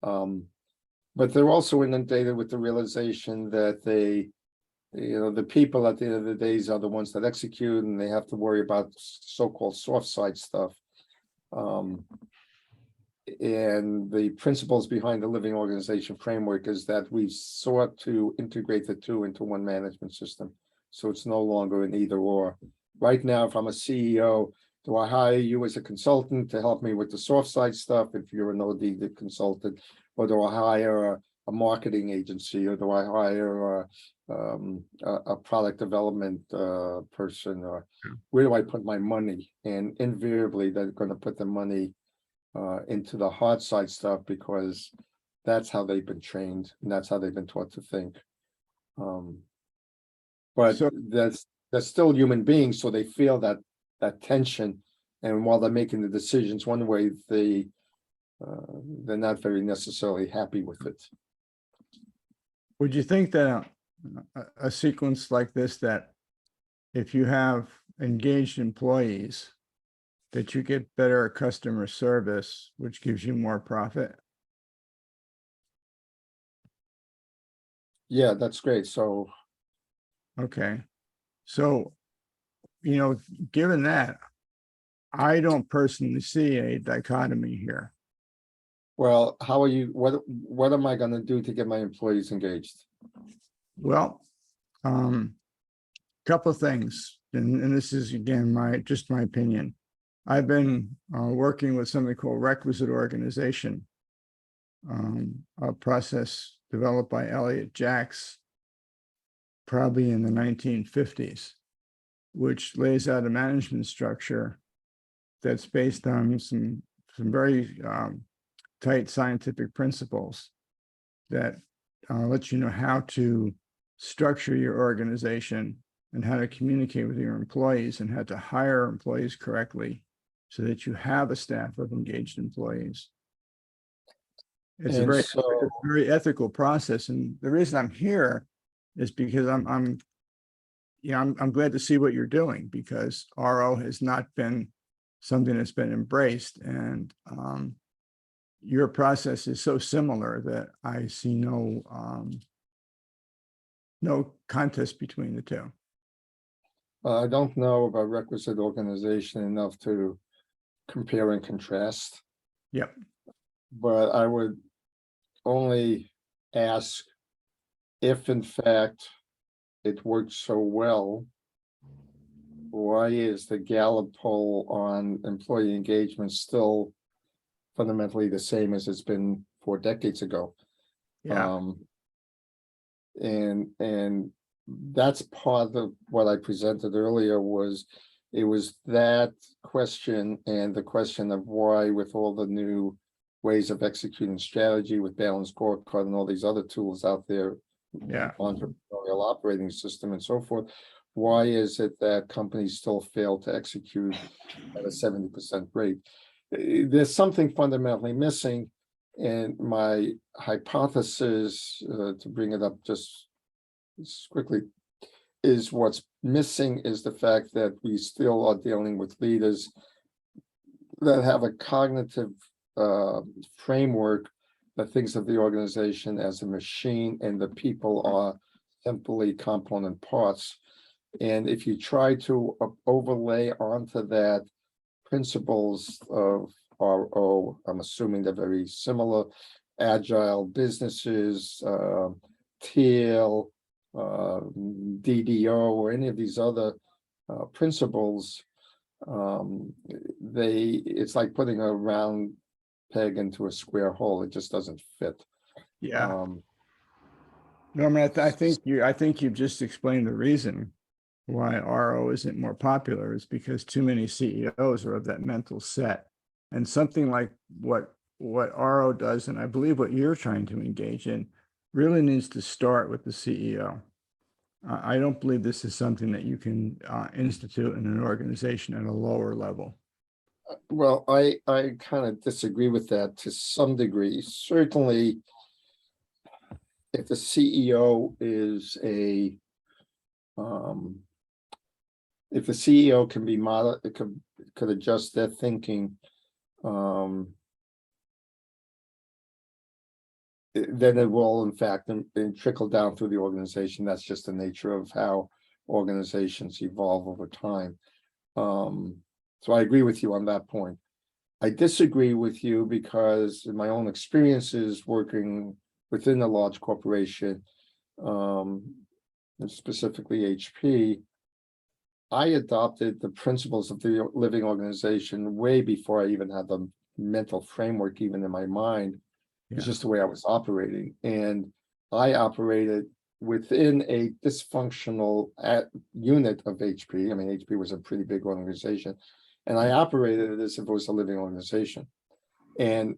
But they're also inundated with the realization that the people at the end of the days are the ones that execute, and they have to worry about so-called soft side stuff. And the principles behind the living organization framework is that we've sought to integrate the two into one management system. So it's no longer an either or. Right now, if I'm a CEO, do I hire you as a consultant to help me with the soft side stuff if you're an OD consultant, or do I hire a marketing agency, or do I hire a product development person, or where do I put my money? And invariably, they're going to put the money into the hard side stuff, because that's how they've been trained and that's how they've been taught to think. But So- they're still human beings, so they feel that tension, and while they're making the decisions one way, they're not very necessarily happy with it. Would you think that a sequence like this, that if you have engaged employees, that you get better customer service, which gives you more profit? Yeah, that's great. So Okay. So, you know, given that, I don't personally see a dichotomy here. Well, how are you, what am I gonna do to get my employees engaged? Well, couple of things, and this is again just my opinion. I've been working with something called requisite organization, a process developed by Elliot Jacks, probably in the 1950s, which lays out a management structure that's based on some very tight scientific principles that let you know how to structure your organization and how to communicate with your employees and how to hire employees correctly so that you have a staff of engaged employees. It's a And very, so, very ethical process. And the reason I'm here is because I'm glad to see what you're doing, because RO has not been something that's been embraced. And your process is so similar that I see no contest between the two. I don't know about requisite organization enough to compare and contrast, Yep. but I would only ask if in fact it works so well, why is the Gallup poll on employee engagement still fundamentally the same as it's been 4 decades ago? Yeah. And that's part of what I presented earlier. It was that question and the question of why, with all the new ways of executing strategy with balanced scorecard and all these other tools out there, Yeah. entrepreneurial operating system and so forth, why is it that companies still fail to execute at a 70% rate? There's something fundamentally missing. And my hypothesis, to bring it up just quickly, is what's missing is the fact that we still are dealing with leaders that have a cognitive framework that thinks of the organization as a machine and the people are simply component parts. And if you try to overlay onto that principles of RO, I'm assuming they're very similar, agile businesses, teal, DDO, or any of these other principles, it's like putting a round peg into a square hole. It just doesn't fit. Yeah. Norman, I think you've just explained the reason why RO isn't more popular, is because too many CEOs are of that mental set. And something like what RO does, and I believe what you're trying to engage in, really needs to start with the CEO. I don't believe this is something that you can institute in an organization at a lower level. Well, I kind of disagree with that to some degree. Certainly, if the CEO is if the CEO can be it could adjust their thinking, then it will in fact trickle down through the organization. That's just the nature of how organizations evolve over time. So I agree with you on that point. I disagree with you because in my own experiences working within a large corporation, and specifically HP, I adopted the principles of the living organization way before I even had the mental framework even in my mind. It's just the way I was operating. And I operated within a dysfunctional unit of HP. I mean, HP was a pretty big organization. And I operated it as if it was a living organization. And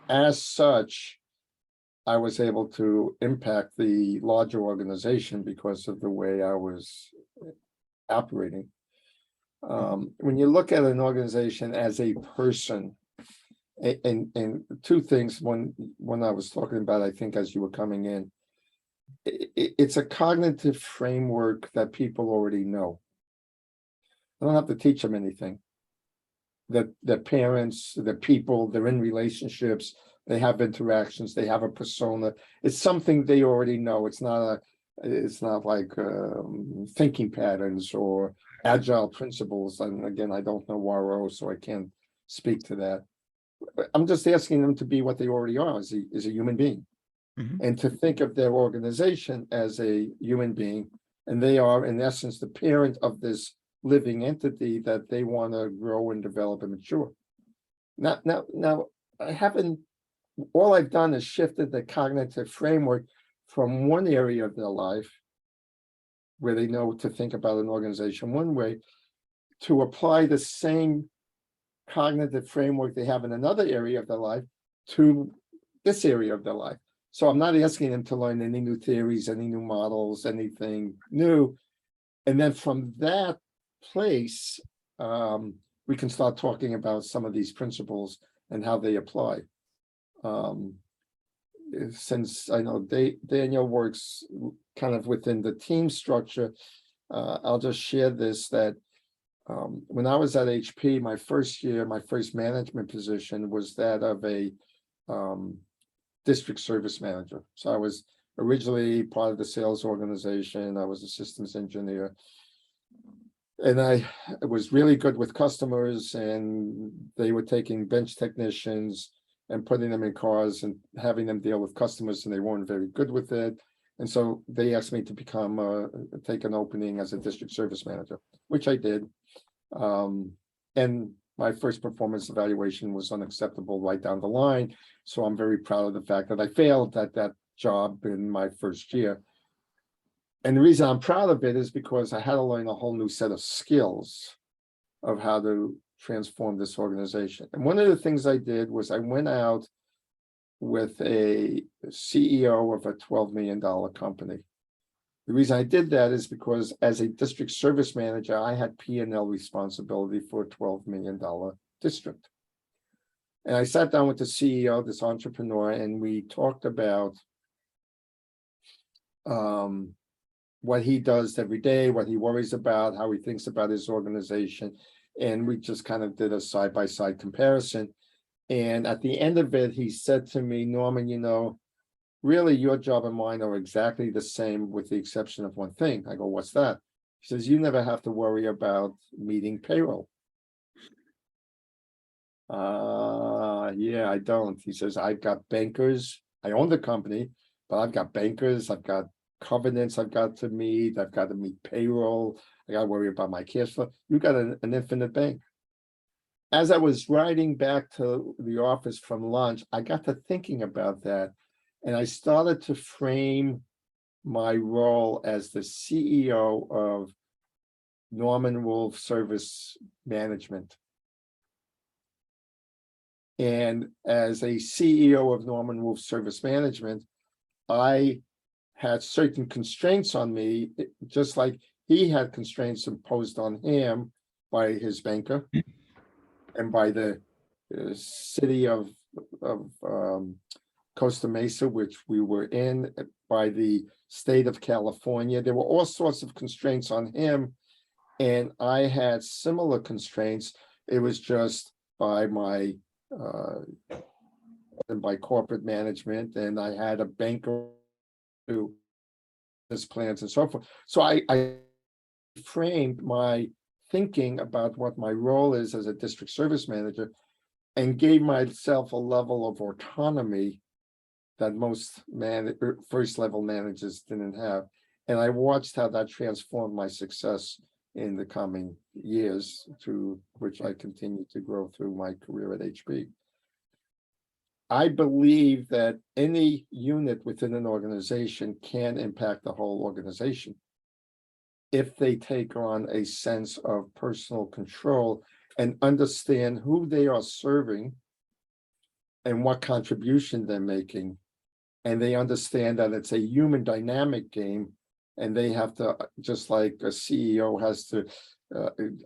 as such, I was able to impact the larger organization because of the way I was operating. When you look at an organization as a person, and two things, when I was talking about, I think as you were coming in, it's a cognitive framework that people already know. I don't have to teach them anything. That the parents, the people, they're in relationships, they have interactions, they have a persona. It's something they already know. It's not It's not like thinking patterns or agile principles. And again, I don't know WRO, so I can't speak to that. I'm just asking them to be what they already are, as a human being, and to think of their organization as a human being, and they are in essence the parent of this living entity that they want to grow and develop and mature. Now, I haven't. All I've done is shifted the cognitive framework from one area of their life, where they know to think about an organization one way, to apply the same cognitive framework they have in another area of their life to this area of their life. So I'm not asking them to learn any new theories, any new models, anything new. And then from that place, we can start talking about some of these principles and how they apply. Since I know Daniel works kind of within the team structure, I'll just share this, that when I was at HP, my first year, my first management position was that of a district service manager. So I was originally part of the sales organization. I was a systems engineer. And I was really good with customers, and they were taking bench technicians and putting them in cars and having them deal with customers, and they weren't very good with it. And so they asked me to take an opening as a district service manager, which I did. And my first performance evaluation was unacceptable right down the line. So I'm very proud of the fact that I failed at that job in my first year. And the reason I'm proud of it is because I had to learn a whole new set of skills of how to transform this organization. And one of the things I did was I went out with a CEO of a $12 million company. The reason I did that is because as a district service manager, I had P&L responsibility for a $12 million district. And I sat down with the CEO, this entrepreneur, and we talked about what he does every day, what he worries about, how he thinks about his organization. And we just kind of did a side-by-side comparison. And at the end of it, he said to me, Norman, you know, really your job and mine are exactly the same with the exception of one thing. I go, what's that? He says, you never have to worry about meeting payroll. Yeah, I don't. He says, I've got bankers. I own the company, but I've got bankers. I've got covenants I've got to meet. I've got to meet payroll. I got to worry about my cash flow. You got an infinite bank. As I was riding back to the office from lunch, I got to thinking about that. And I started to frame my role as the CEO of Norman Wolfe Service Management. And as a CEO of Norman Wolfe Service Management, I had certain constraints on me, just like he had constraints imposed on him by his banker and by the city of Costa Mesa, which we were in, by the state of California. There were all sorts of constraints on him, and I had similar constraints. It was just by my by corporate management, and I had a banker who his plans and so forth. So I framed my thinking about what my role is as a district service manager and gave myself a level of autonomy that most first level managers didn't have. And I watched how that transformed my success in the coming years, through which I continue to grow through my career at HP. I believe that any unit within an organization can impact the whole organization if they take on a sense of personal control and understand who they are serving and what contribution they're making. And they understand that it's a human dynamic game, and they have to, just like a CEO has to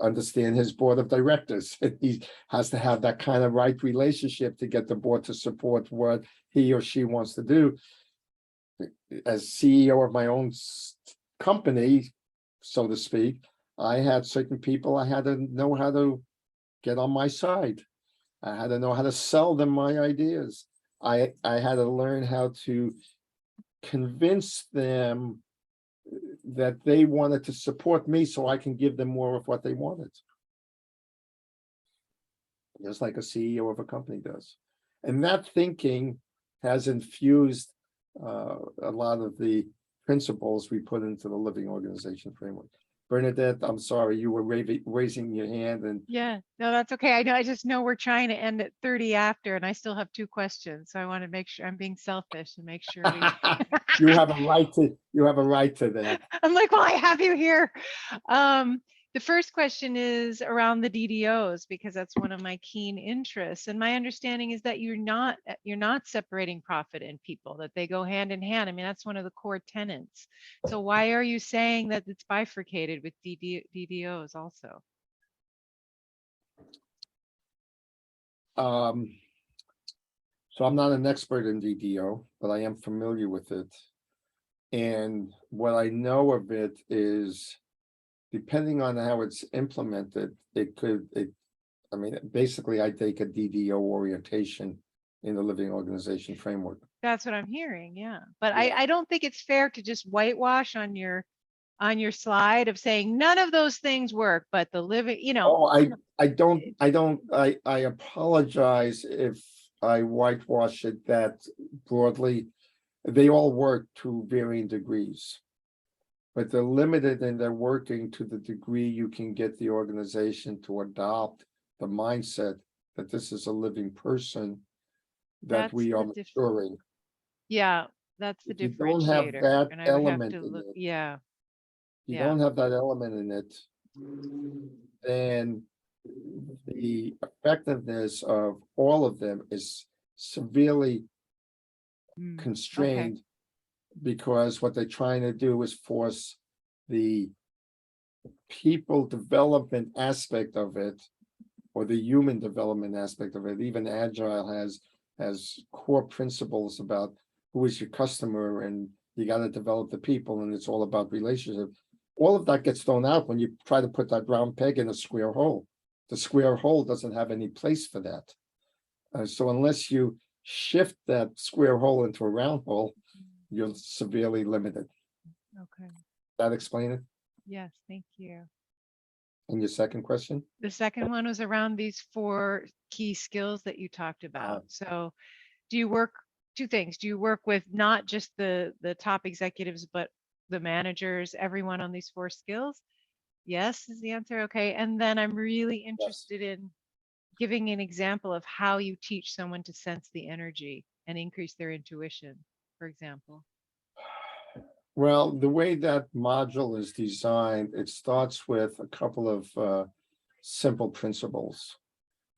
understand his board of directors. He has to have that kind of right relationship to get the board to support what he or she wants to do. As CEO of my own company, so to speak, I had certain people I had to know how to get on my side. I had to know how to sell them my ideas. I had to learn how to convince them that they wanted to support me so I can give them more of what they wanted. Just like a CEO of a company does. And that thinking has infused a lot of the principles we put into the living organization framework. Bernadette, I'm sorry, you were raising your hand and Yeah, no, that's okay. I know, I just know we're trying to end at 30 after, and I still have 2 questions. So I want to make sure I'm being selfish and make sure we. you have a right to that. I'm like, well, I have you here. The first question is around the DDOs, because that's one of my keen interests. And my understanding is that you're not separating profit and people, that they go hand in hand. I mean, that's one of the core tenets. So why are you saying that it's bifurcated with DDOs also? So I'm not an expert in DDO, but I am familiar with it. And what I know of it is, depending on how it's implemented, I mean, basically I take a DDO orientation in the living organization framework. That's what I'm hearing, yeah. But Yeah. I don't think it's fair to just whitewash on your slide of saying none of those things work, but the living, Oh, I apologize if I whitewash it that broadly. They all work to varying degrees. But they're limited in their working to the degree you can get the organization to adopt the mindset that this is a living person that That's we are the maturing. yeah, that's the If you don't have differentiator. that And I would have element to in look, it, yeah. you Yeah. don't have that element in it, then the effectiveness of all of them is severely Mm, okay. constrained, because what they're trying to do is force the people development aspect of it, or the human development aspect of it. Even Agile has core principles about who is your customer, and you got to develop the people, and it's all about relationship. All of that gets thrown out when you try to put that round peg in a square hole. The square hole doesn't have any place for that. So unless you shift that square hole into a round hole, you're severely limited. Okay. That explain it? Yes, thank you. And your second question? The second one was around these 4 key skills that you talked about. So do you work 2 things? Do you work with not just the top executives, but the managers, everyone on these 4 skills? Yes, is the answer. Okay. And then I'm really interested in giving an example of how you teach someone to sense the energy and increase their intuition, for example. Well, the way that module is designed, it starts with a couple of simple principles.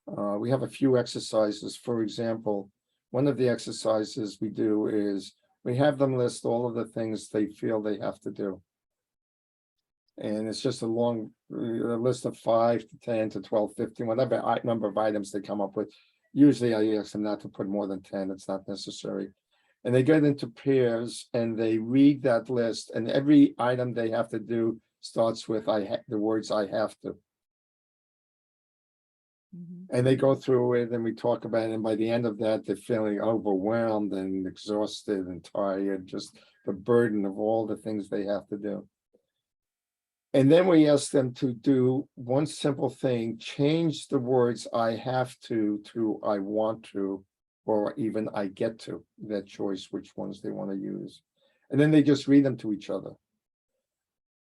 We have a few exercises. For example, one of the exercises we do is we have them list all of the things they feel they have to do. And it's just a long list of 5 to 10 to 12, 15, whatever number of items they come up with. Usually I ask them not to put more than 10. It's not necessary. And they get into pairs and they read that list, and every item they have to do starts with the words "I have to." And they go through it and we talk about it. And by the end of that, they're feeling overwhelmed and exhausted and tired, just the burden of all the things they have to do. And then we ask them to do one simple thing: change the words "I have to" "I want to," or even "I get to," that choice, which ones they want to use. And then they just read them to each other.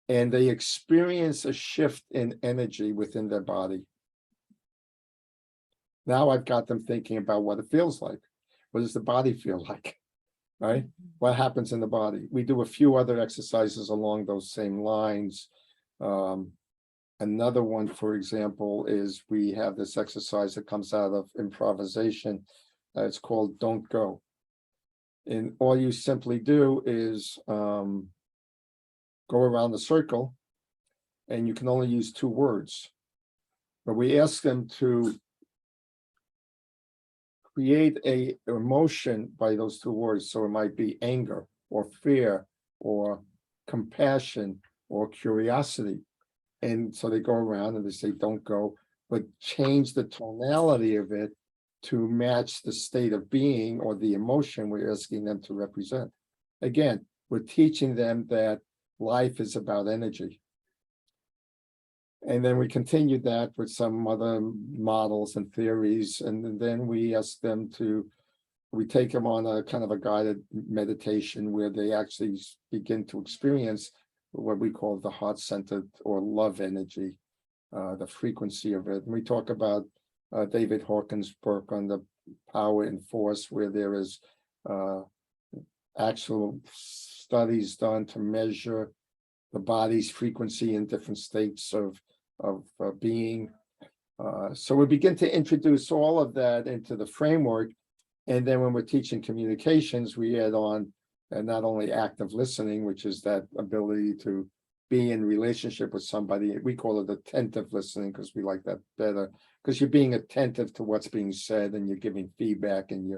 And they experience a shift in energy within their body. Now I've got them thinking about what it feels like. What does the body feel like? Right? What happens in the body? We do a few other exercises along those same lines. Another one, for example, is we have this exercise that comes out of improvisation. It's called "Don't Go." And all you simply do is go around the circle, and you can only use 2 words. But we ask them to create a emotion by those 2 words. So it might be anger or fear or compassion or curiosity. And so they go around and they say, "Don't go," but change the tonality of it to match the state of being or the emotion we're asking them to represent. Again, we're teaching them that life is about energy. And then we continued that with some other models and theories, and then we asked them to, we take them on a kind of a guided meditation where they actually begin to experience what we call the heart-centered or love energy, the frequency of it. And we talk about David Hawkins' work on the power and force, where there is actual studies done to measure the body's frequency in different states of being. So we begin to introduce all of that into the framework. And then when we're teaching communications, we add on not only active listening, which is that ability to be in relationship with somebody. We call it attentive listening because we like that better, because you're being attentive to what's being said and you're giving feedback and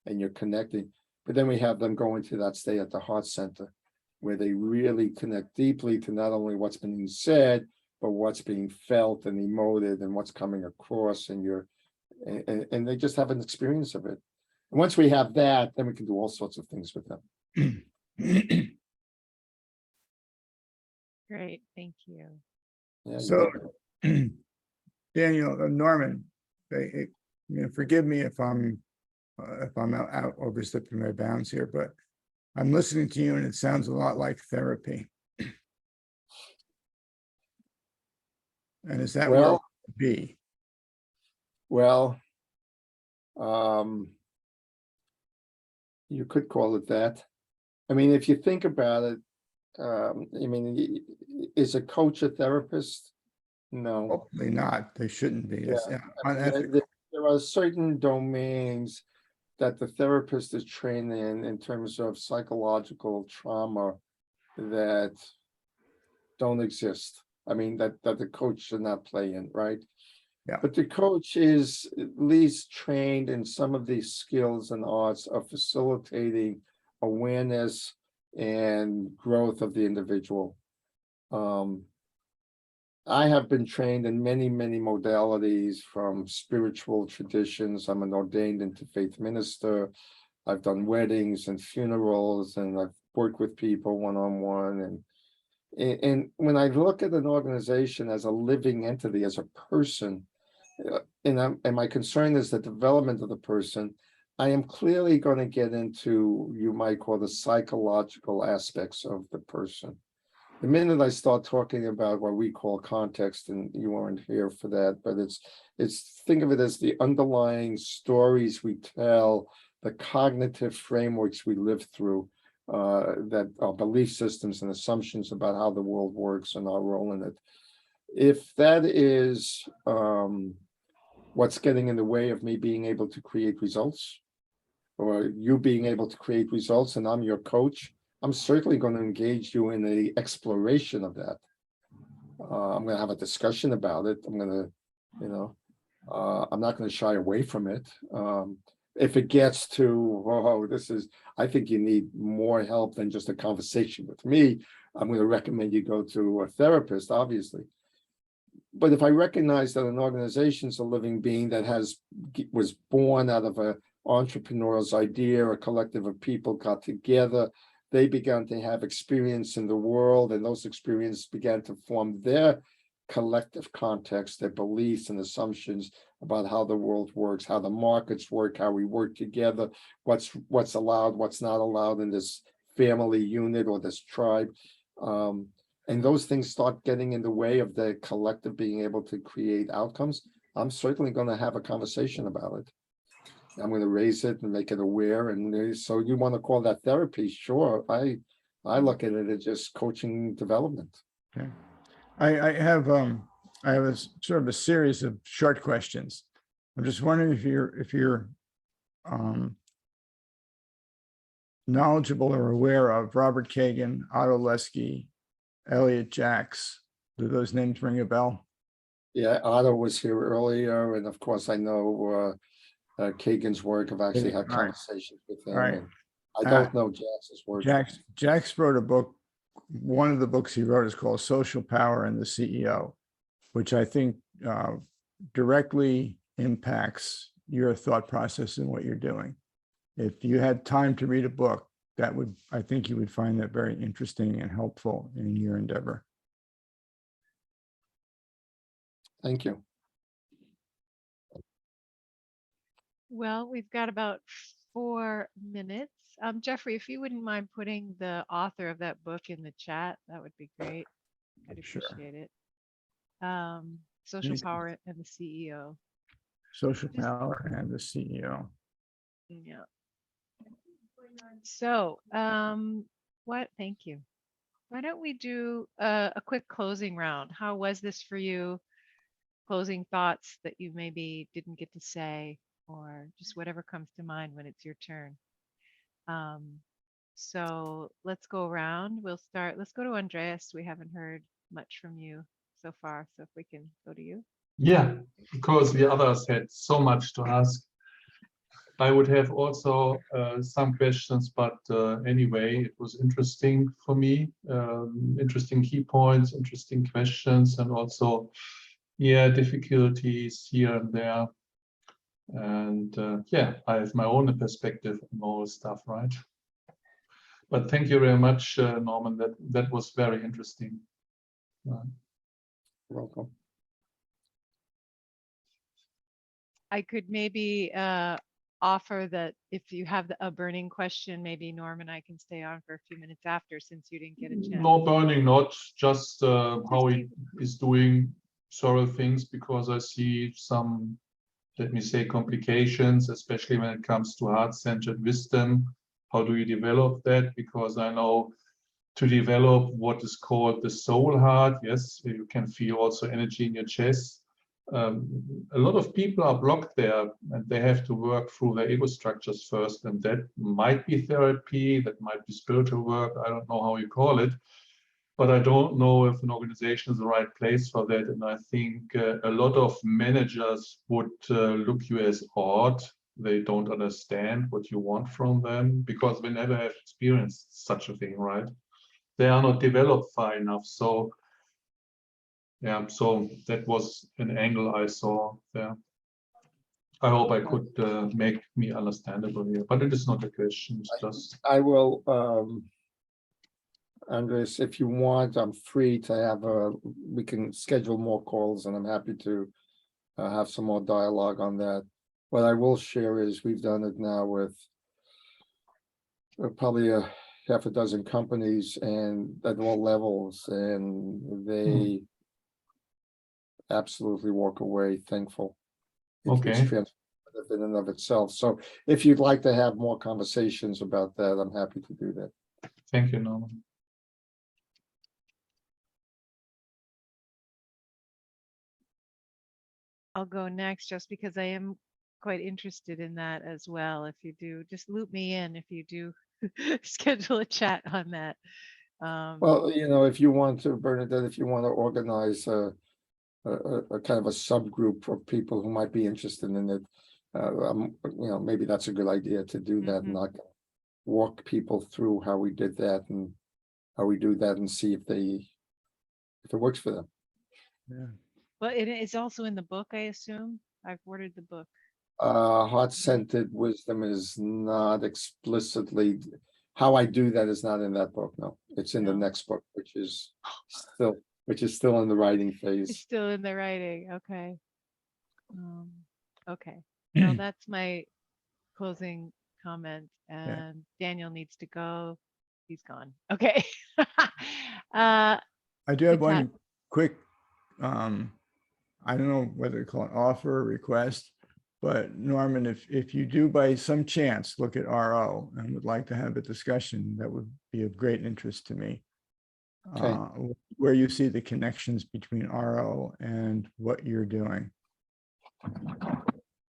you're connecting. But then we have them go into that state at the heart center, where they really connect deeply to not only what's being said, but what's being felt and emoted and what's coming across, and and they just have an experience of it. And once we have that, then we can do all sorts of things with them. Great, thank you. Yeah, So, you Daniel, Norman, forgive me if I'm out overstepping my bounds here, but I'm listening to you and it sounds a lot like therapy. And is that where it Well, would be? well, you could call it that. I mean, if you think about it, I mean, is a coach a therapist? No. Hopefully not. They shouldn't be. It's I mean, unethical. there are certain domains that the therapist is trained in terms of psychological trauma that don't exist. I mean, that the coach should not play in, right? Yeah. But the coach is at least trained in some of these skills and arts of facilitating awareness and growth of the individual. I have been trained in many, many modalities from spiritual traditions. I'm an ordained interfaith minister. I've done weddings and funerals, and I've worked with people one-on-one. And when I look at an organization as a living entity, as a person, and my concern is the development of the person, I am clearly going to get into, you might call, the psychological aspects of the person. The minute I start talking about what we call context, and you weren't here for that, but it's think of it as the underlying stories we tell, the cognitive frameworks we live through, that are belief systems and assumptions about how the world works and our role in it. If that is what's getting in the way of me being able to create results, or you being able to create results, and I'm your coach, I'm certainly going to engage you in the exploration of that. I'm going to have a discussion about it. I'm going to, I'm not going to shy away from it. If it gets to, oh, I think you need more help than just a conversation with me, I'm going to recommend you go to a therapist, obviously. But if I recognize that an organization is a living being that was born out of an entrepreneurial's idea, a collective of people got together, they began to have experience in the world, and those experiences began to form their collective context, their beliefs and assumptions about how the world works, how the markets work, how we work together, what's allowed, what's not allowed in this family unit or this tribe. And those things start getting in the way of the collective being able to create outcomes. I'm certainly going to have a conversation about it. I'm going to raise it and make it aware. And so you want to call that therapy? Sure. I look at it as just coaching development. Okay. I have a sort of a series of short questions. I'm just wondering if you're knowledgeable or aware of Robert Kagan, Otto Lesky, Elliot Jacks. Do those names ring a bell? Yeah, Otto was here earlier, and of course I know Kagan's work. I've actually had conversations with him. Right. And I don't know Jacks's work. Jacks wrote a book. One of the books he wrote is called Social Power and the CEO, which I think directly impacts your thought process and what you're doing. If you had time to read a book, I think you would find that very interesting and helpful in your endeavor. Thank you. Well, we've got about 4 minutes. Jeffrey, if you wouldn't mind putting the author of that book in the chat, that would be great. I'd Sure. appreciate it. Social Anything. Power and the CEO. Social Power and the CEO. Yeah. So, thank you. Why don't we do a quick closing round? How was this for you? Closing thoughts that you maybe didn't get to say, or just whatever comes to mind when it's your turn. So let's go around. We'll start. Let's go to Andreas. We haven't heard much from you so far. So if we can go to you. Yeah, because the others had so much to ask. I would have also some questions, but anyway, it was interesting for me. Interesting key points, interesting questions, and also, yeah, difficulties here and there. And yeah, I have my own perspective on all stuff, right? But thank you very much, Norman. That was very interesting. You're welcome. I could maybe offer that if you have a burning question, maybe Norm and I can stay on for a few minutes after, since you didn't get a chance. No burning, not just how he is doing several things, because I see some, let me say, complications, especially when it comes to heart-centered wisdom. How do you develop that? Because I know to develop what is called the soul heart, yes, you can feel also energy in your chest. A lot of people are blocked there, and they have to work through their ego structures first, and that might be therapy, that might be spiritual work, I don't know how you call it, but I don't know if an organization is the right place for that. And I think a lot of managers would look you as odd. They don't understand what you want from them, because they never have experienced such a thing, right? They are not developed far enough. So yeah, so that was an angle I saw there. I hope I could make me understandable here, but it is not a question. It's just I will, Andres, if you want, I'm free to have we can schedule more calls, and I'm happy to have some more dialogue on that. What I will share is we've done it now with probably a half a dozen companies, and at all levels, and they absolutely walk away thankful. It's okay. transformative in and of itself. So if you'd like to have more conversations about that, I'm happy to do that. Thank you, Norman. I'll go next, just because I am quite interested in that as well. If you do, just loop me in if you do schedule a chat on that. Well, you know, if you want to, Bernadette, if you want to organize a kind of a subgroup of people who might be interested in it, you know, maybe that's a good idea to do that, and I can walk people through how we did that and how we do that, and see if it works for them. Yeah. Well, it's also in the book, I assume. I've ordered the book. Heart-centered wisdom is not explicitly, how I do that is not in that book. No, it's in the next book, which is still in the writing It's phase. still in the writing. Okay. Okay. Well, that's my closing comment. And Daniel needs to go. He's gone. Okay. I do have Good one chat. quick, I don't know whether to call it offer or request, but Norman, if you do by some chance look at RO and would like to have a discussion, that would be of great interest to me. Okay. Where you see the connections between RO and what you're doing.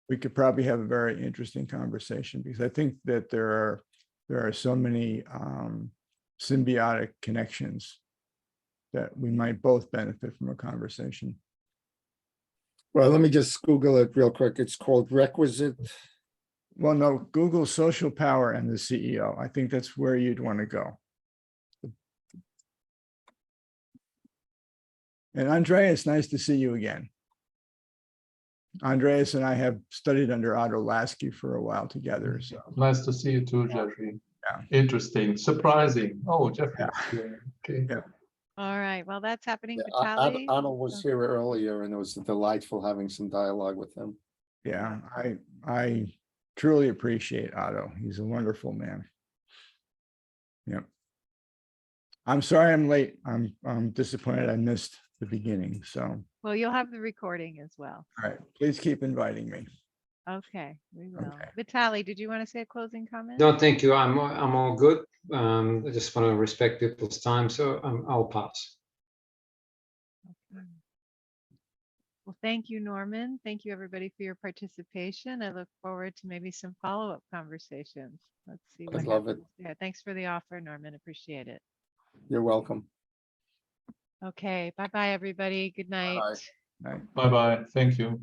We could probably have a very interesting conversation, because I think that there are so many symbiotic connections that we might both benefit from a conversation. Well, let me just Google it real quick. It's called Requisite. Well, no, Google Social Power and the CEO. I think that's where you'd want to go. And Andreas, nice to see you again. Andreas and I have studied under Otto Lasky for a while together. So Nice to see you too, Jeffrey. Interesting, surprising. Oh, Jeffrey. Okay. Yeah. All right, well, that's happening. Yeah, Vitaly. Arnold was here earlier and it was delightful having some dialogue with him. Yeah, I truly appreciate Otto. He's a wonderful man. Yep. I'm sorry I'm late. I'm disappointed I missed the beginning. So, Well, you'll have the recording as well. all right, please keep inviting me. Okay, we will. Okay. Vitaly, did you want to say a closing comment? No, thank you. I'm all good. I just want to respect people's time, so I'll pass. Okay. Well, thank you, Norman. Thank you, everybody, for your participation. I look forward to maybe some follow-up conversations. Let's see what I'd love it. happens. Yeah, thanks for the offer, Norman. Appreciate it. You're welcome. Okay, bye-bye, everybody. Good night. Bye. Right. Bye-bye. Thank you.